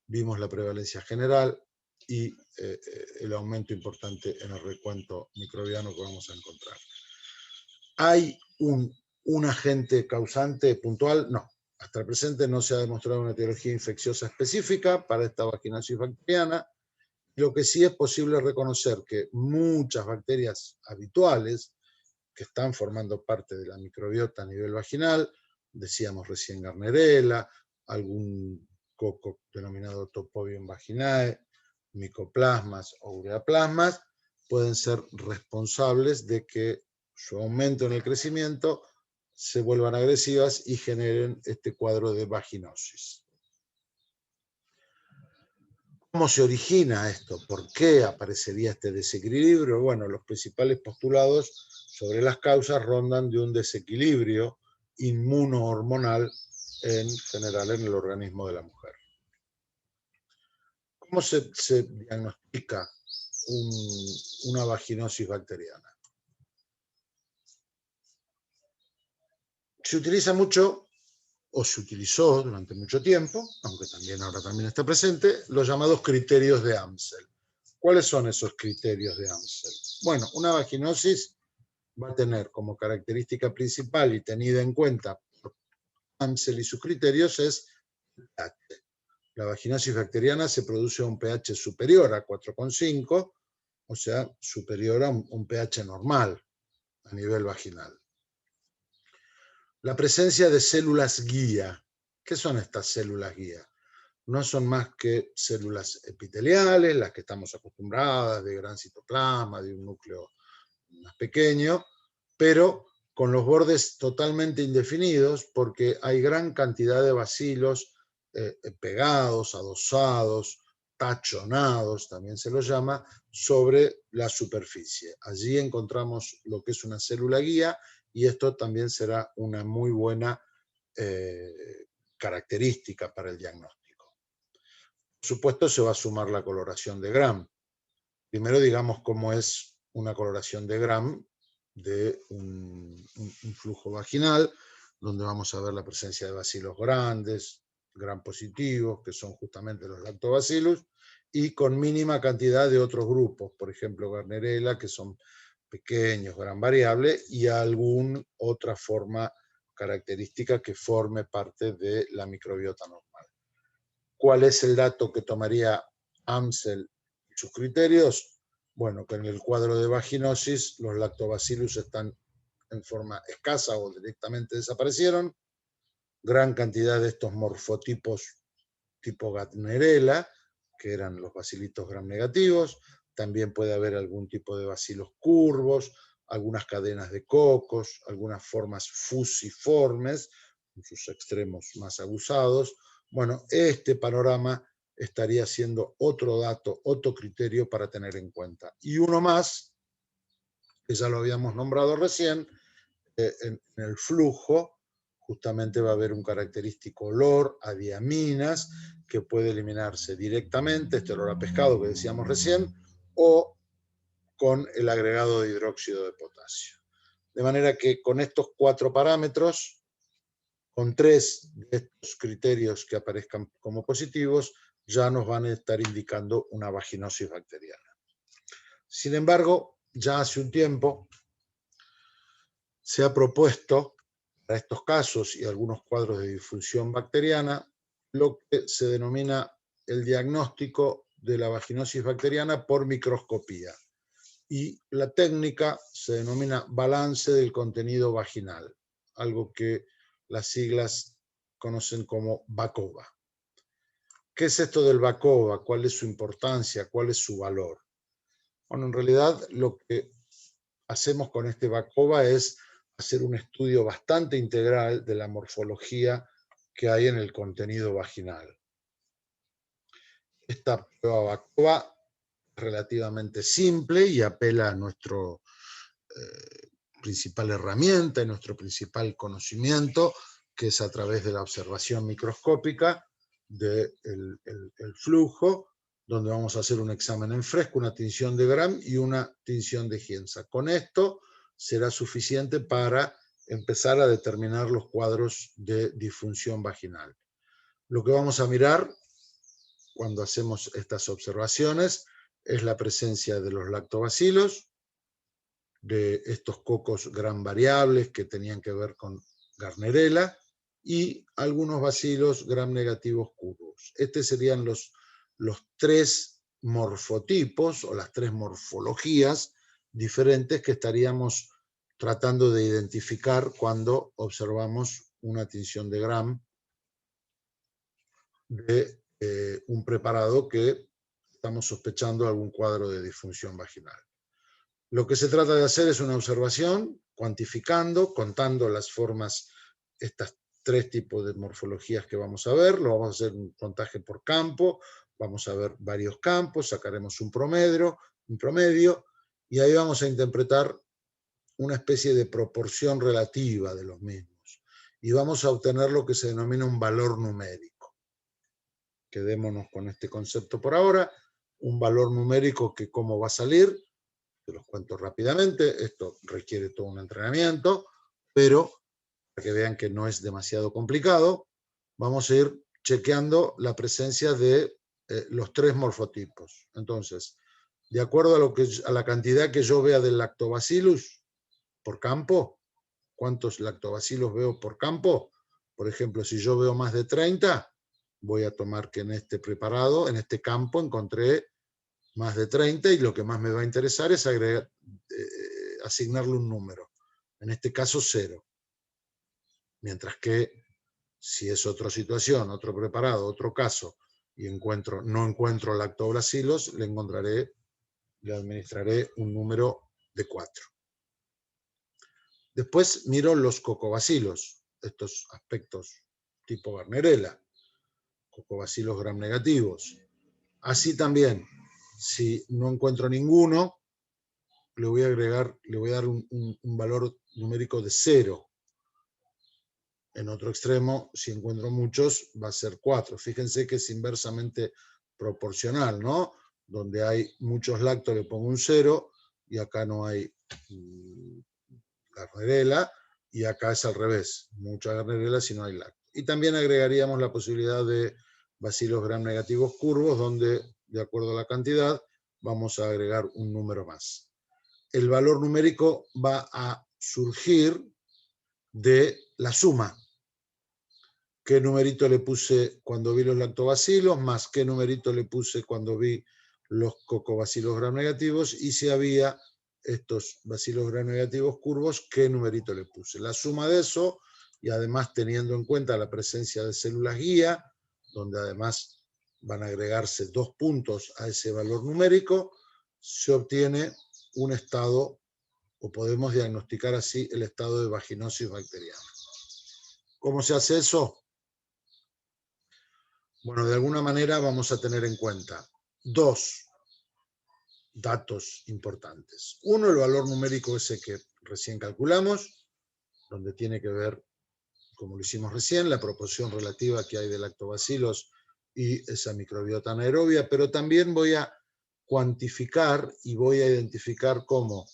Vimos la prevalencia general y el aumento importante en el recuento microbiano que vamos a encontrar. ¿Hay un agente causante puntual? No. Hasta el presente no se ha demostrado una etiología infecciosa específica para esta vaginosis bacteriana. Lo que sí es posible reconocer que muchas bacterias habituales que están formando parte de la microbiota a nivel vaginal, decíamos recién Gardnerella, algún coco denominado Topobium vaginae, micoplasmas o ureaplasmas, pueden ser responsables de que su aumento en el crecimiento se vuelvan agresivas y generen este cuadro de vaginosis. ¿Cómo se origina esto? ¿Por qué aparecería este desequilibrio? Bueno, los principales postulados sobre las causas rondan de un desequilibrio inmunohormonal en general en el organismo de la mujer. ¿Cómo se diagnostica una vaginosis bacteriana? Se utiliza mucho, o se utilizó durante mucho tiempo, aunque también ahora también está presente, los llamados criterios de Amsel. ¿Cuáles son esos criterios de Amsel? Bueno, una vaginosis va a tener como característica principal y tenida en cuenta por Amsel y sus criterios es el pH. La vaginosis bacteriana se produce a un pH superior a 4,5, o sea, superior a un pH normal a nivel vaginal. La presencia de células guía. ¿Qué son estas células guía? No son más que células epiteliales, las que estamos acostumbradas, de gran citoplasma, de un núcleo más pequeño, pero con los bordes totalmente indefinidos porque hay gran cantidad de bacilos pegados, adosados, tachonados, también se los llama, sobre la superficie. Allí encontramos lo que es una célula guía y esto también será una muy buena característica para el diagnóstico. Por supuesto, se va a sumar la coloración de Gram. Primero digamos cómo es una coloración de Gram de un flujo vaginal, donde vamos a ver la presencia de bacilos grandes, gram positivos, que son justamente los lactobacillus, y con mínima cantidad de otros grupos, por ejemplo Gardnerella, que son pequeños, gran variable, y alguna otra forma característica que forme parte de la microbiota normal. ¿Cuál es el dato que tomaría Amsel y sus criterios? Bueno, que en el cuadro de vaginosis los lactobacillus están en forma escasa o directamente desaparecieron. Gran cantidad de estos morfotipos tipo Gardnerella, que eran los bacilitos gram negativos. También puede haber algún tipo de bacilos curvos, algunas cadenas de cocos, algunas formas fusiformes, en sus extremos más abusados. Bueno, este panorama estaría siendo otro dato, otro criterio para tener en cuenta. Y uno más, que ya lo habíamos nombrado recién, en el flujo justamente va a haber un característico olor a diaminas que puede eliminarse directamente, este olor a pescado que decíamos recién, o con el agregado de hidróxido de potasio. De manera que con estos 4 parámetros, con 3 de estos criterios que aparezcan como positivos, ya nos van a estar indicando una vaginosis bacteriana. Sin embargo, ya hace un tiempo se ha propuesto para estos casos y algunos cuadros de disfunción bacteriana lo que se denomina el diagnóstico de la vaginosis bacteriana por microscopía. Y la técnica se denomina balance del contenido vaginal, algo que las siglas conocen como BACOVA. ¿Qué es esto del BACOVA? ¿Cuál es su importancia? ¿Cuál es su valor? Bueno, en realidad lo que hacemos con este BACOVA es hacer un estudio bastante integral de la morfología que hay en el contenido vaginal. Esta prueba BACOVA es relativamente simple y apela a nuestra principal herramienta y nuestro principal conocimiento, que es a través de la observación microscópica del flujo, donde vamos a hacer un examen en fresco, una tinción de Gram y una tinción de Giemsa. Con esto será suficiente para empezar a determinar los cuadros de disfunción vaginal. Lo que vamos a mirar cuando hacemos estas observaciones es la presencia de los lactobacilos, de estos cocos Gram variables que tenían que ver con Gardnerella y algunos bacilos Gram negativos curvos. Estos serían los tres morfotipos o las tres morfologías diferentes que estaríamos tratando de identificar cuando observamos una tinción de Gram de un preparado que estamos sospechando algún cuadro de disfunción vaginal. Lo que se trata de hacer es una observación, cuantificando, contando las formas, estas tres tipos de morfologías que vamos a ver. Lo vamos a hacer un contaje por campo, vamos a ver varios campos, sacaremos un promedio, y ahí vamos a interpretar una especie de proporción relativa de los mismos. Y vamos a obtener lo que se denomina un valor numérico. Quedémonos con este concepto por ahora, un valor numérico que cómo va a salir. Te los cuento rápidamente, esto requiere todo un entrenamiento, pero para que vean que no es demasiado complicado, vamos a ir chequeando la presencia de los tres morfotipos. Entonces, de acuerdo a la cantidad que yo vea del lactobacillus por campo, ¿cuántos lactobacilos veo por campo? Por ejemplo, si yo veo más de 30, voy a tomar que en este preparado, en este campo, encontré más de 30 y lo que más me va a interesar es asignarle un número. En este caso 0. Mientras que si es otra situación, otro preparado, otro caso, y no encuentro lactobacilos, le administraré un número de 4. Después miro los cocobacilos, estos aspectos tipo Gardnerella, cocobacilos gram negativos. Así también, si no encuentro ninguno, le voy a dar un valor numérico de 0. En otro extremo, si encuentro muchos, va a ser 4. Fíjense que es inversamente proporcional, ¿no? Donde hay muchos lactos le pongo un 0, y acá no hay Gardnerella, y acá es al revés, mucha Gardnerella si no hay lacto. Y también agregaríamos la posibilidad de bacilos gram negativos curvos, donde, de acuerdo a la cantidad, vamos a agregar un número más. El valor numérico va a surgir de la suma. ¿Qué numerito le puse cuando vi los lactobacilos? Más qué numerito le puse cuando vi los cocobacilos gram negativos. Y si había estos bacilos gram negativos curvos, ¿qué numerito le puse? La suma de eso, y además teniendo en cuenta la presencia de células guía, donde además van a agregarse 2 puntos a ese valor numérico, se obtiene un estado, o podemos diagnosticar así el estado de vaginosis bacteriana. ¿Cómo se hace eso? Bueno, de alguna manera vamos a tener en cuenta 2 datos importantes. Uno, el valor numérico ese que recién calculamos, donde tiene que ver, como lo hicimos recién, la proporción relativa que hay de lactobacilos y esa microbiota anaerobia, pero también voy a cuantificar y voy a identificar como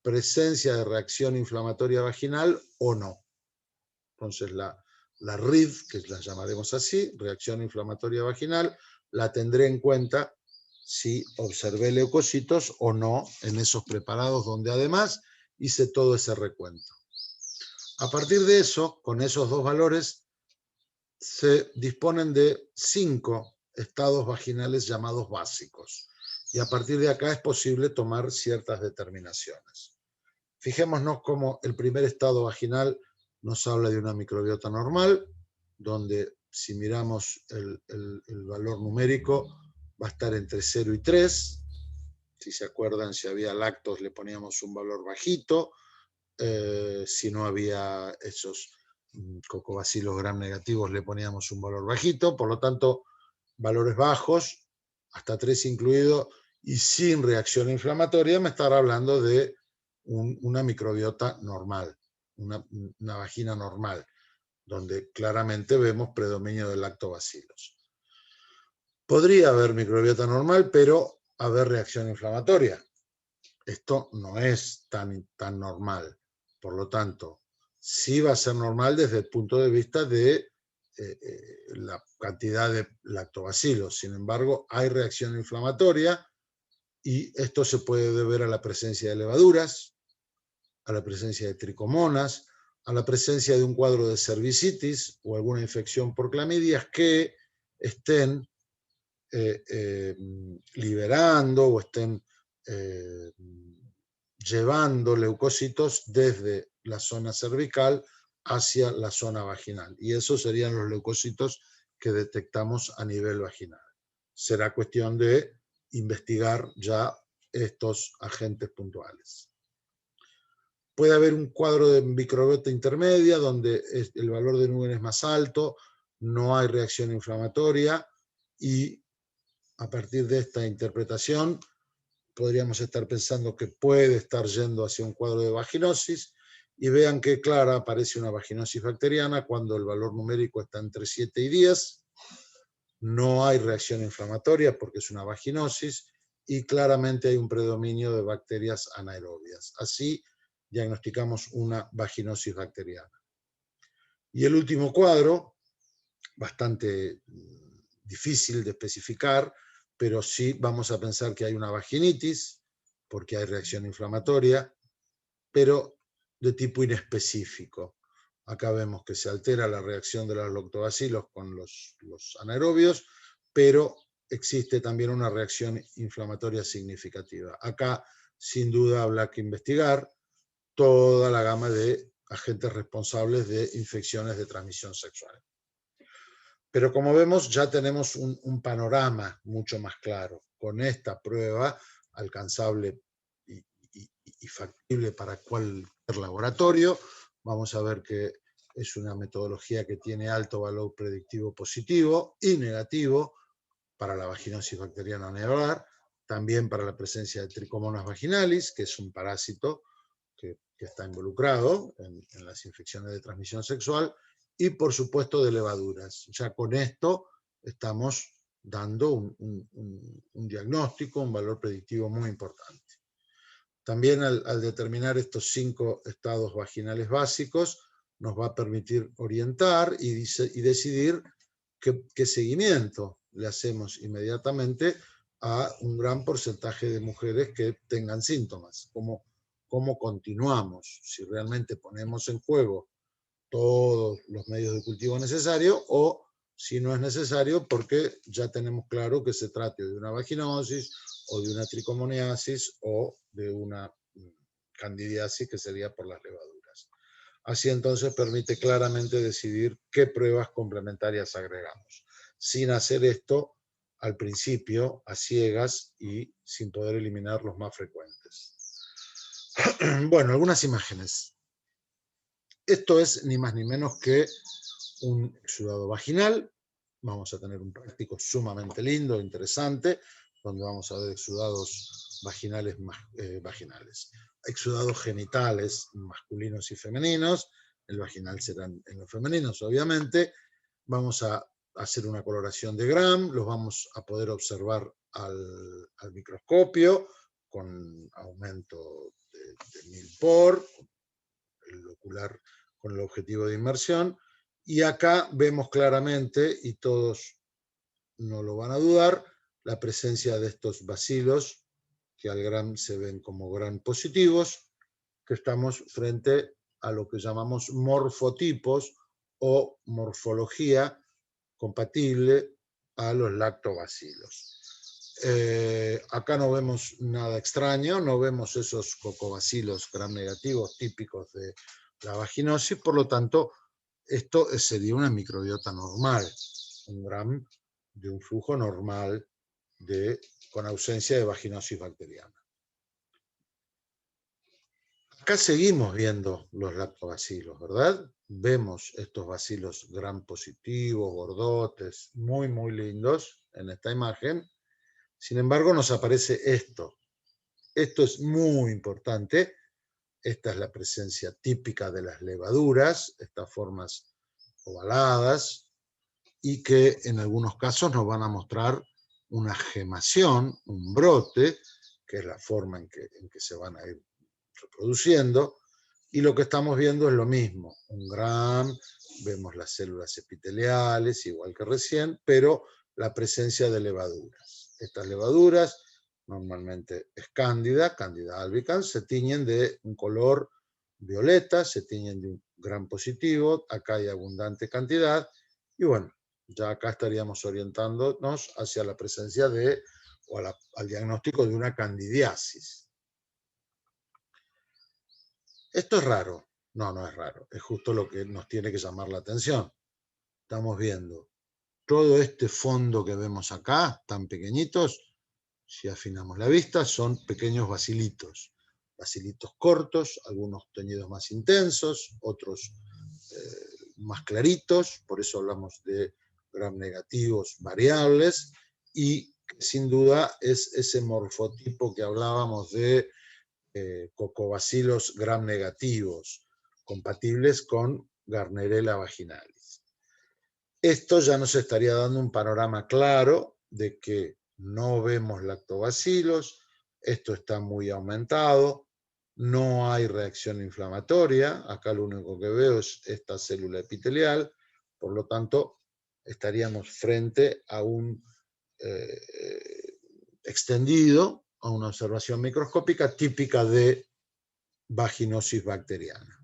presencia de reacción inflamatoria vaginal o no. Entonces la RIV, que la llamaremos así, reacción inflamatoria vaginal, la tendré en cuenta si observé leucocitos o no en esos preparados donde además hice todo ese recuento. A partir de eso, con esos 2 valores, se disponen de 5 estados vaginales llamados básicos. Y a partir de acá es posible tomar ciertas determinaciones. Fijémonos cómo el primer estado vaginal nos habla de una microbiota normal, donde si miramos el valor numérico va a estar entre 0 y 3. Si se acuerdan, si había lactos le poníamos un valor bajito. Si no había esos cocobacilos gram negativos le poníamos un valor bajito. Por lo tanto, valores bajos, hasta 3 incluido, y sin reacción inflamatoria, me estará hablando de una microbiota normal, una vagina normal, donde claramente vemos predominio de lactobacilos. Podría haber microbiota normal, pero haber reacción inflamatoria. Esto no es tan normal. Por lo tanto, sí va a ser normal desde el punto de vista de la cantidad de lactobacilos. Sin embargo, hay reacción inflamatoria y esto se puede deber a la presencia de levaduras, a la presencia de tricomonas, a la presencia de un cuadro de cervicitis o alguna infección por clamidias que estén liberando o estén llevando leucocitos desde la zona cervical hacia la zona vaginal. Y esos serían los leucocitos que detectamos a nivel vaginal. Será cuestión de investigar ya estos agentes puntuales. Puede haber un cuadro de microbiota intermedia donde el valor de Nugent es más alto, no hay reacción inflamatoria y a partir de esta interpretación podríamos estar pensando que puede estar yendo hacia un cuadro de vaginosis y vean que clara aparece una vaginosis bacteriana cuando el valor numérico está entre 7 y 10. No hay reacción inflamatoria porque es una vaginosis y claramente hay un predominio de bacterias anaerobias. Así diagnosticamos una vaginosis bacteriana. Y el último cuadro, bastante difícil de especificar, pero sí vamos a pensar que hay una vaginitis, porque hay reacción inflamatoria, pero de tipo inespecífico. Acá vemos que se altera la reacción de los lactobacilos con los anaerobios, pero existe también una reacción inflamatoria significativa. Acá, sin duda, habrá que investigar toda la gama de agentes responsables de infecciones de transmisión sexual. Pero como vemos, ya tenemos un panorama mucho más claro. Con esta prueba, alcanzable y factible para cualquier laboratorio, vamos a ver que es una metodología que tiene alto valor predictivo positivo y negativo para la vaginosis bacteriana anerolar, también para la presencia de Trichomonas vaginalis, que es un parásito que está involucrado en las infecciones de transmisión sexual, y por supuesto de levaduras. Ya con esto estamos dando un diagnóstico, un valor predictivo muy importante. También al determinar estos 5 estados vaginales básicos, nos va a permitir orientar y decidir qué seguimiento le hacemos inmediatamente a un gran porcentaje de mujeres que tengan síntomas. ¿Cómo continuamos? Si realmente ponemos en juego todos los medios de cultivo necesarios o si no es necesario porque ya tenemos claro que se trate de una vaginosis o de una tricomoniasis o de una candidiasis que sería por las levaduras. Así entonces permite claramente decidir qué pruebas complementarias agregamos, sin hacer esto al principio a ciegas y sin poder eliminar los más frecuentes. Bueno, algunas imágenes. Esto es ni más ni menos que un exudado vaginal. Vamos a tener un práctico sumamente lindo, interesante, donde vamos a ver exudados vaginales, vaginales. Exudados genitales masculinos y femeninos. El vaginal serán en los femeninos, obviamente. Vamos a hacer una coloración de Gram, los vamos a poder observar al microscopio con aumento de 1000 por, el ocular con el objetivo de inmersión, y acá vemos claramente, y todos no lo van a dudar, la presencia de estos bacilos, que al Gram se ven como Gram positivos, que estamos frente a lo que llamamos morfotipos o morfología compatible a los lactobacilos. Acá no vemos nada extraño, no vemos esos cocobacilos gram negativos típicos de la vaginosis, por lo tanto, esto sería una microbiota normal, un gram de un flujo normal con ausencia de vaginosis bacteriana. Acá seguimos viendo los lactobacilos, ¿verdad? Vemos estos bacilos gram positivos, gordotes, muy, muy lindos en esta imagen. Sin embargo, nos aparece esto. Esto es muy importante. Esta es la presencia típica de las levaduras, estas formas ovaladas, y que en algunos casos nos van a mostrar una gemación, un brote, que es la forma en que se van a ir reproduciendo, y lo que estamos viendo es lo mismo, un gram, vemos las células epiteliales, igual que recién, pero la presencia de levaduras. Estas levaduras, normalmente es Candida albicans, se tiñen de un color violeta, se tiñen de un gram positivo, acá hay abundante cantidad, y bueno, ya acá estaríamos orientándonos hacia la presencia al diagnóstico de una candidiasis. ¿Esto es raro? No, no es raro. Es justo lo que nos tiene que llamar la atención. Estamos viendo todo este fondo que vemos acá, tan pequeñitos, si afinamos la vista, son pequeños bacilitos. Bacilitos cortos, algunos teñidos más intensos, otros más claritos, por eso hablamos de gram negativos variables, y sin duda es ese morfotipo que hablábamos de cocobacilos gram negativos, compatibles con Gardnerella vaginalis. Esto ya nos estaría dando un panorama claro de que no vemos lactobacilos, esto está muy aumentado, no hay reacción inflamatoria, acá lo único que veo es esta célula epitelial, por lo tanto estaríamos frente a un extendido, a una observación microscópica típica de vaginosis bacteriana.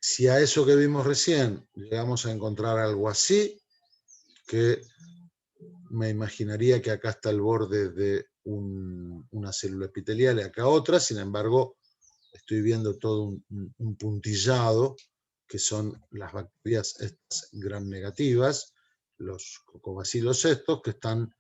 Si a eso que vimos recién llegamos a encontrar algo así, que me imaginaría que acá está el borde de una célula epitelial y acá otra, sin embargo, estoy viendo todo un puntillado, que son las bacterias estas gram negativas, los cocobacilos estos, que están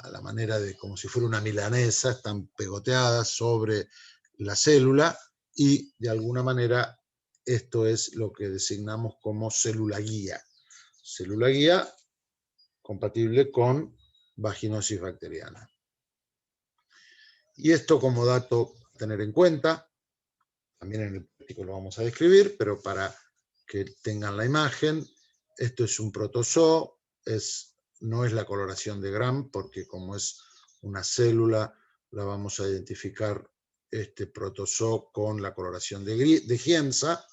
a la manera de como si fuera una milanesa, están pegoteadas sobre la célula y de alguna manera esto es lo que designamos como célula guía. Célula guía compatible con vaginosis bacteriana. Y esto como dato a tener en cuenta, también en el práctico lo vamos a describir, pero para que tengan la imagen, esto es un protozoo, no es la coloración de Gram, porque como es una célula, la vamos a identificar este protozoo con la coloración de Giemsa.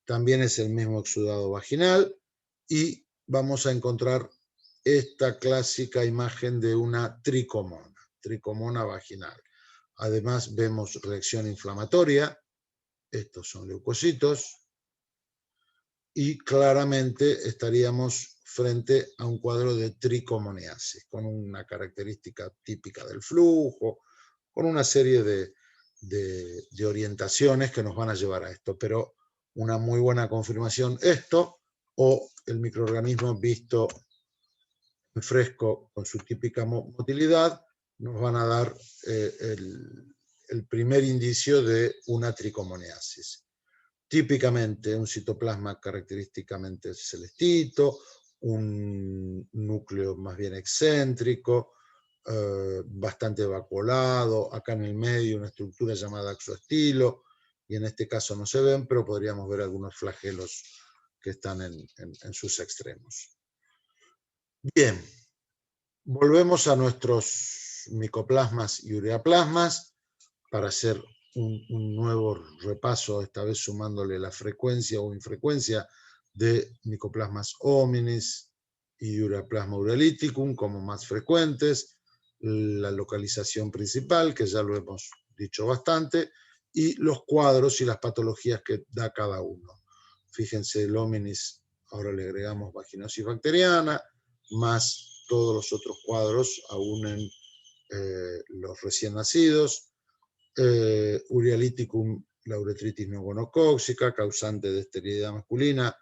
También es el mismo exudado vaginal y vamos a encontrar esta clásica imagen de una tricomona vaginal. Además vemos reacción inflamatoria, estos son leucocitos, y claramente estaríamos frente a un cuadro de tricomoniasis, con una característica típica del flujo, con una serie de orientaciones que nos van a llevar a esto, pero una muy buena confirmación esto, o el microorganismo visto en fresco con su típica motilidad, nos van a dar el primer indicio de una tricomoniasis. Típicamente un citoplasma característicamente celestito, un núcleo más bien excéntrico, bastante vacuolado, acá en el medio una estructura llamada axoestilo, y en este caso no se ven, pero podríamos ver algunos flagelos que están en sus extremos. Bien, volvemos a nuestros micoplasmas y ureaplasmas para hacer un nuevo repaso, esta vez sumándole la frecuencia o infrecuencia de micoplasmas hominis y ureaplasma urolithicum como más frecuentes, la localización principal, que ya lo hemos dicho bastante, y los cuadros y las patologías que da cada uno. Fíjense, el hominis, ahora le agregamos vaginosis bacteriana, más todos los otros cuadros, aún en los recién nacidos. Urealyticum, la uretritis neumonocóxica, causante de esterilidad masculina,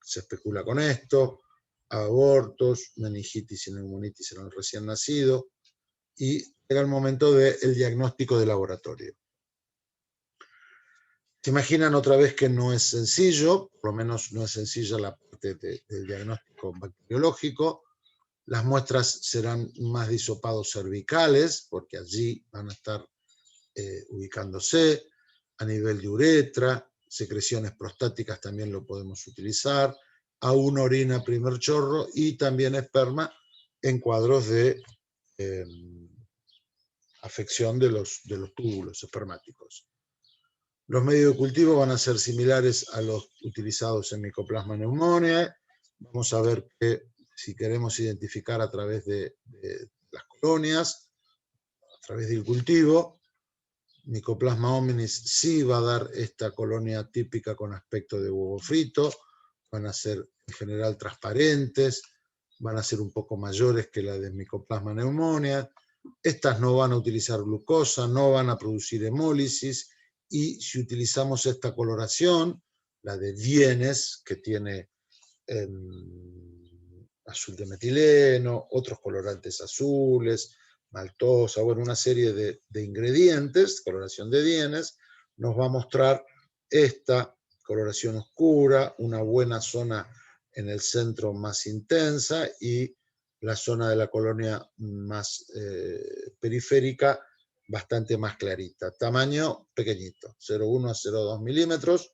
se especula con esto, abortos, meningitis y neumonitis en el recién nacido, y llega el momento del diagnóstico de laboratorio. Se imaginan otra vez que no es sencillo, por lo menos no es sencilla la parte del diagnóstico bacteriológico. Las muestras serán más de hisopados cervicales, porque allí van a estar ubicándose, a nivel de uretra, secreciones prostáticas también lo podemos utilizar, aún orina primer chorro y también esperma en cuadros de afección de los túbulos espermáticos. Los medios de cultivo van a ser similares a los utilizados en Mycoplasma pneumoniae. Vamos a ver que si queremos identificar a través de las colonias, a través del cultivo, Mycoplasma hominis sí va a dar esta colonia típica con aspecto de huevo frito, van a ser en general transparentes, van a ser un poco mayores que la de Mycoplasma pneumoniae. Estas no van a utilizar glucosa, no van a producir hemólisis, y si utilizamos esta coloración, la de Dienes, que tiene azul de metileno, otros colorantes azules, maltosa, bueno, una serie de ingredientes, coloración de Dienes, nos va a mostrar esta coloración oscura, una buena zona en el centro más intensa y la zona de la colonia más periférica bastante más clarita. Tamaño pequeñito, 0,1 a 0,2 milímetros,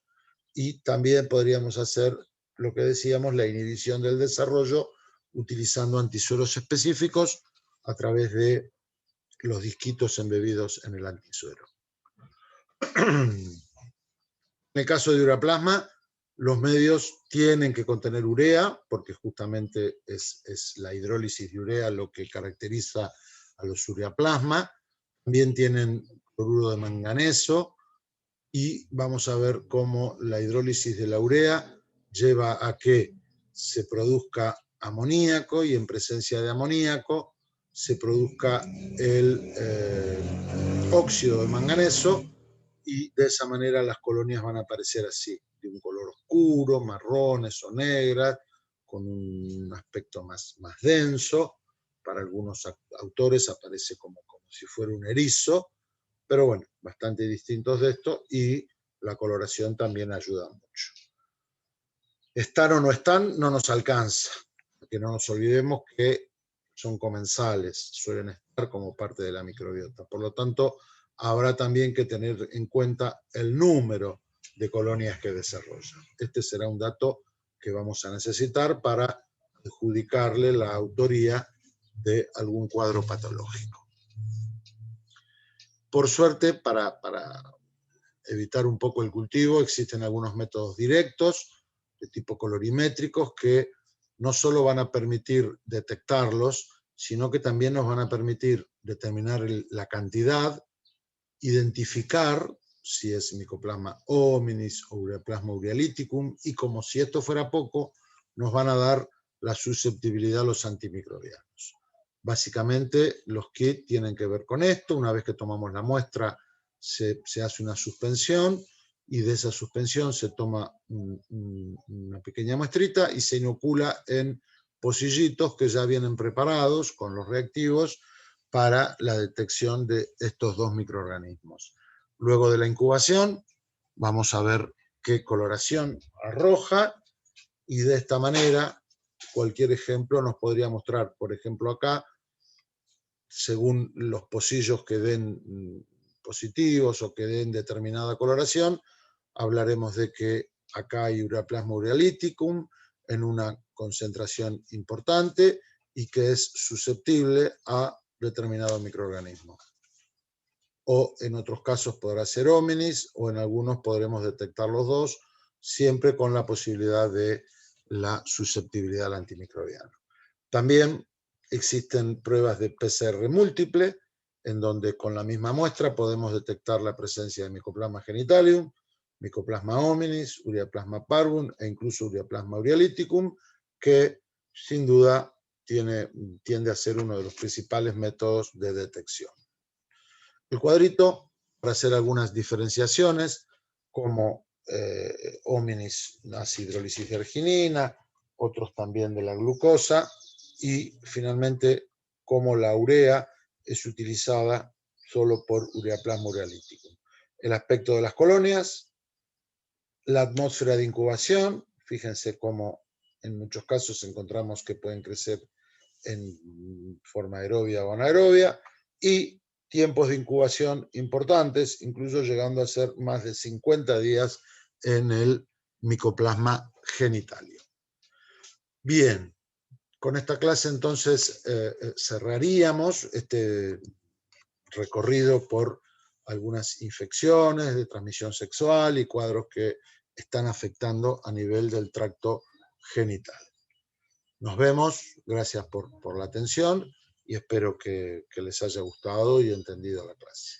y también podríamos hacer lo que decíamos, la inhibición del desarrollo utilizando antisueros específicos a través de los disquitos embebidos en el antisuero. En el caso de ureaplasma, los medios tienen que contener urea, porque justamente es la hidrólisis de urea lo que caracteriza a los ureaplasma. También tienen cloruro de manganeso, y vamos a ver cómo la hidrólisis de la urea lleva a que se produzca amoníaco, y en presencia de amoníaco se produzca el óxido de manganeso, y de esa manera las colonias van a aparecer así, de un color oscuro, marrones o negras, con un aspecto más denso. Para algunos autores aparece como si fuera un erizo, pero bueno, bastante distintos de esto, y la coloración también ayuda mucho. Estar o no están no nos alcanza, porque no nos olvidemos que son comensales, suelen estar como parte de la microbiota. Por lo tanto, habrá también que tener en cuenta el número de colonias que desarrollan. Este será un dato que vamos a necesitar para adjudicarle la autoría de algún cuadro patológico. Por suerte, para evitar un poco el cultivo, existen algunos métodos directos de tipo colorimétricos que no solo van a permitir detectarlos, sino que también nos van a permitir determinar la cantidad, identificar si es Mycoplasma hominis o Ureaplasma urealyticum, y como si esto fuera poco, nos van a dar la susceptibilidad a los antimicrobianos. Básicamente los kits tienen que ver con esto. Una vez que tomamos la muestra, se hace una suspensión, y de esa suspensión se toma una pequeña muestrita y se inocula en pocillitos que ya vienen preparados con los reactivos para la detección de estos dos microorganismos. Luego de la incubación vamos a ver qué coloración arroja, y de esta manera cualquier ejemplo nos podría mostrar, por ejemplo acá, según los pocillos que den positivos o que den determinada coloración, hablaremos de que acá hay Ureaplasma urealyticum en una concentración importante y que es susceptible a determinado microorganismo. O en otros casos podrá ser hominis, o en algunos podremos detectar los dos, siempre con la posibilidad de la susceptibilidad al antimicrobiano. También existen pruebas de PCR múltiple, en donde con la misma muestra podemos detectar la presencia de Mycoplasma genitalium, Mycoplasma hominis, Ureaplasma parvum e incluso Ureaplasma urealyticum, que sin duda tiende a ser uno de los principales métodos de detección. El cuadrito, para hacer algunas diferenciaciones, como hominis hace hidrólisis de arginina, otros también de la glucosa, y finalmente cómo la urea es utilizada solo por ureaplasma urealítico. El aspecto de las colonias, la atmósfera de incubación, fíjense cómo en muchos casos encontramos que pueden crecer en forma aerobia o anaerobia, y tiempos de incubación importantes, incluso llegando a ser más de 50 días en el micoplasma genitalia. Bien, con esta clase entonces cerraríamos este recorrido por algunas infecciones de transmisión sexual y cuadros que están afectando a nivel del tracto genital. Nos vemos, gracias por la atención y espero que les haya gustado y entendido la clase.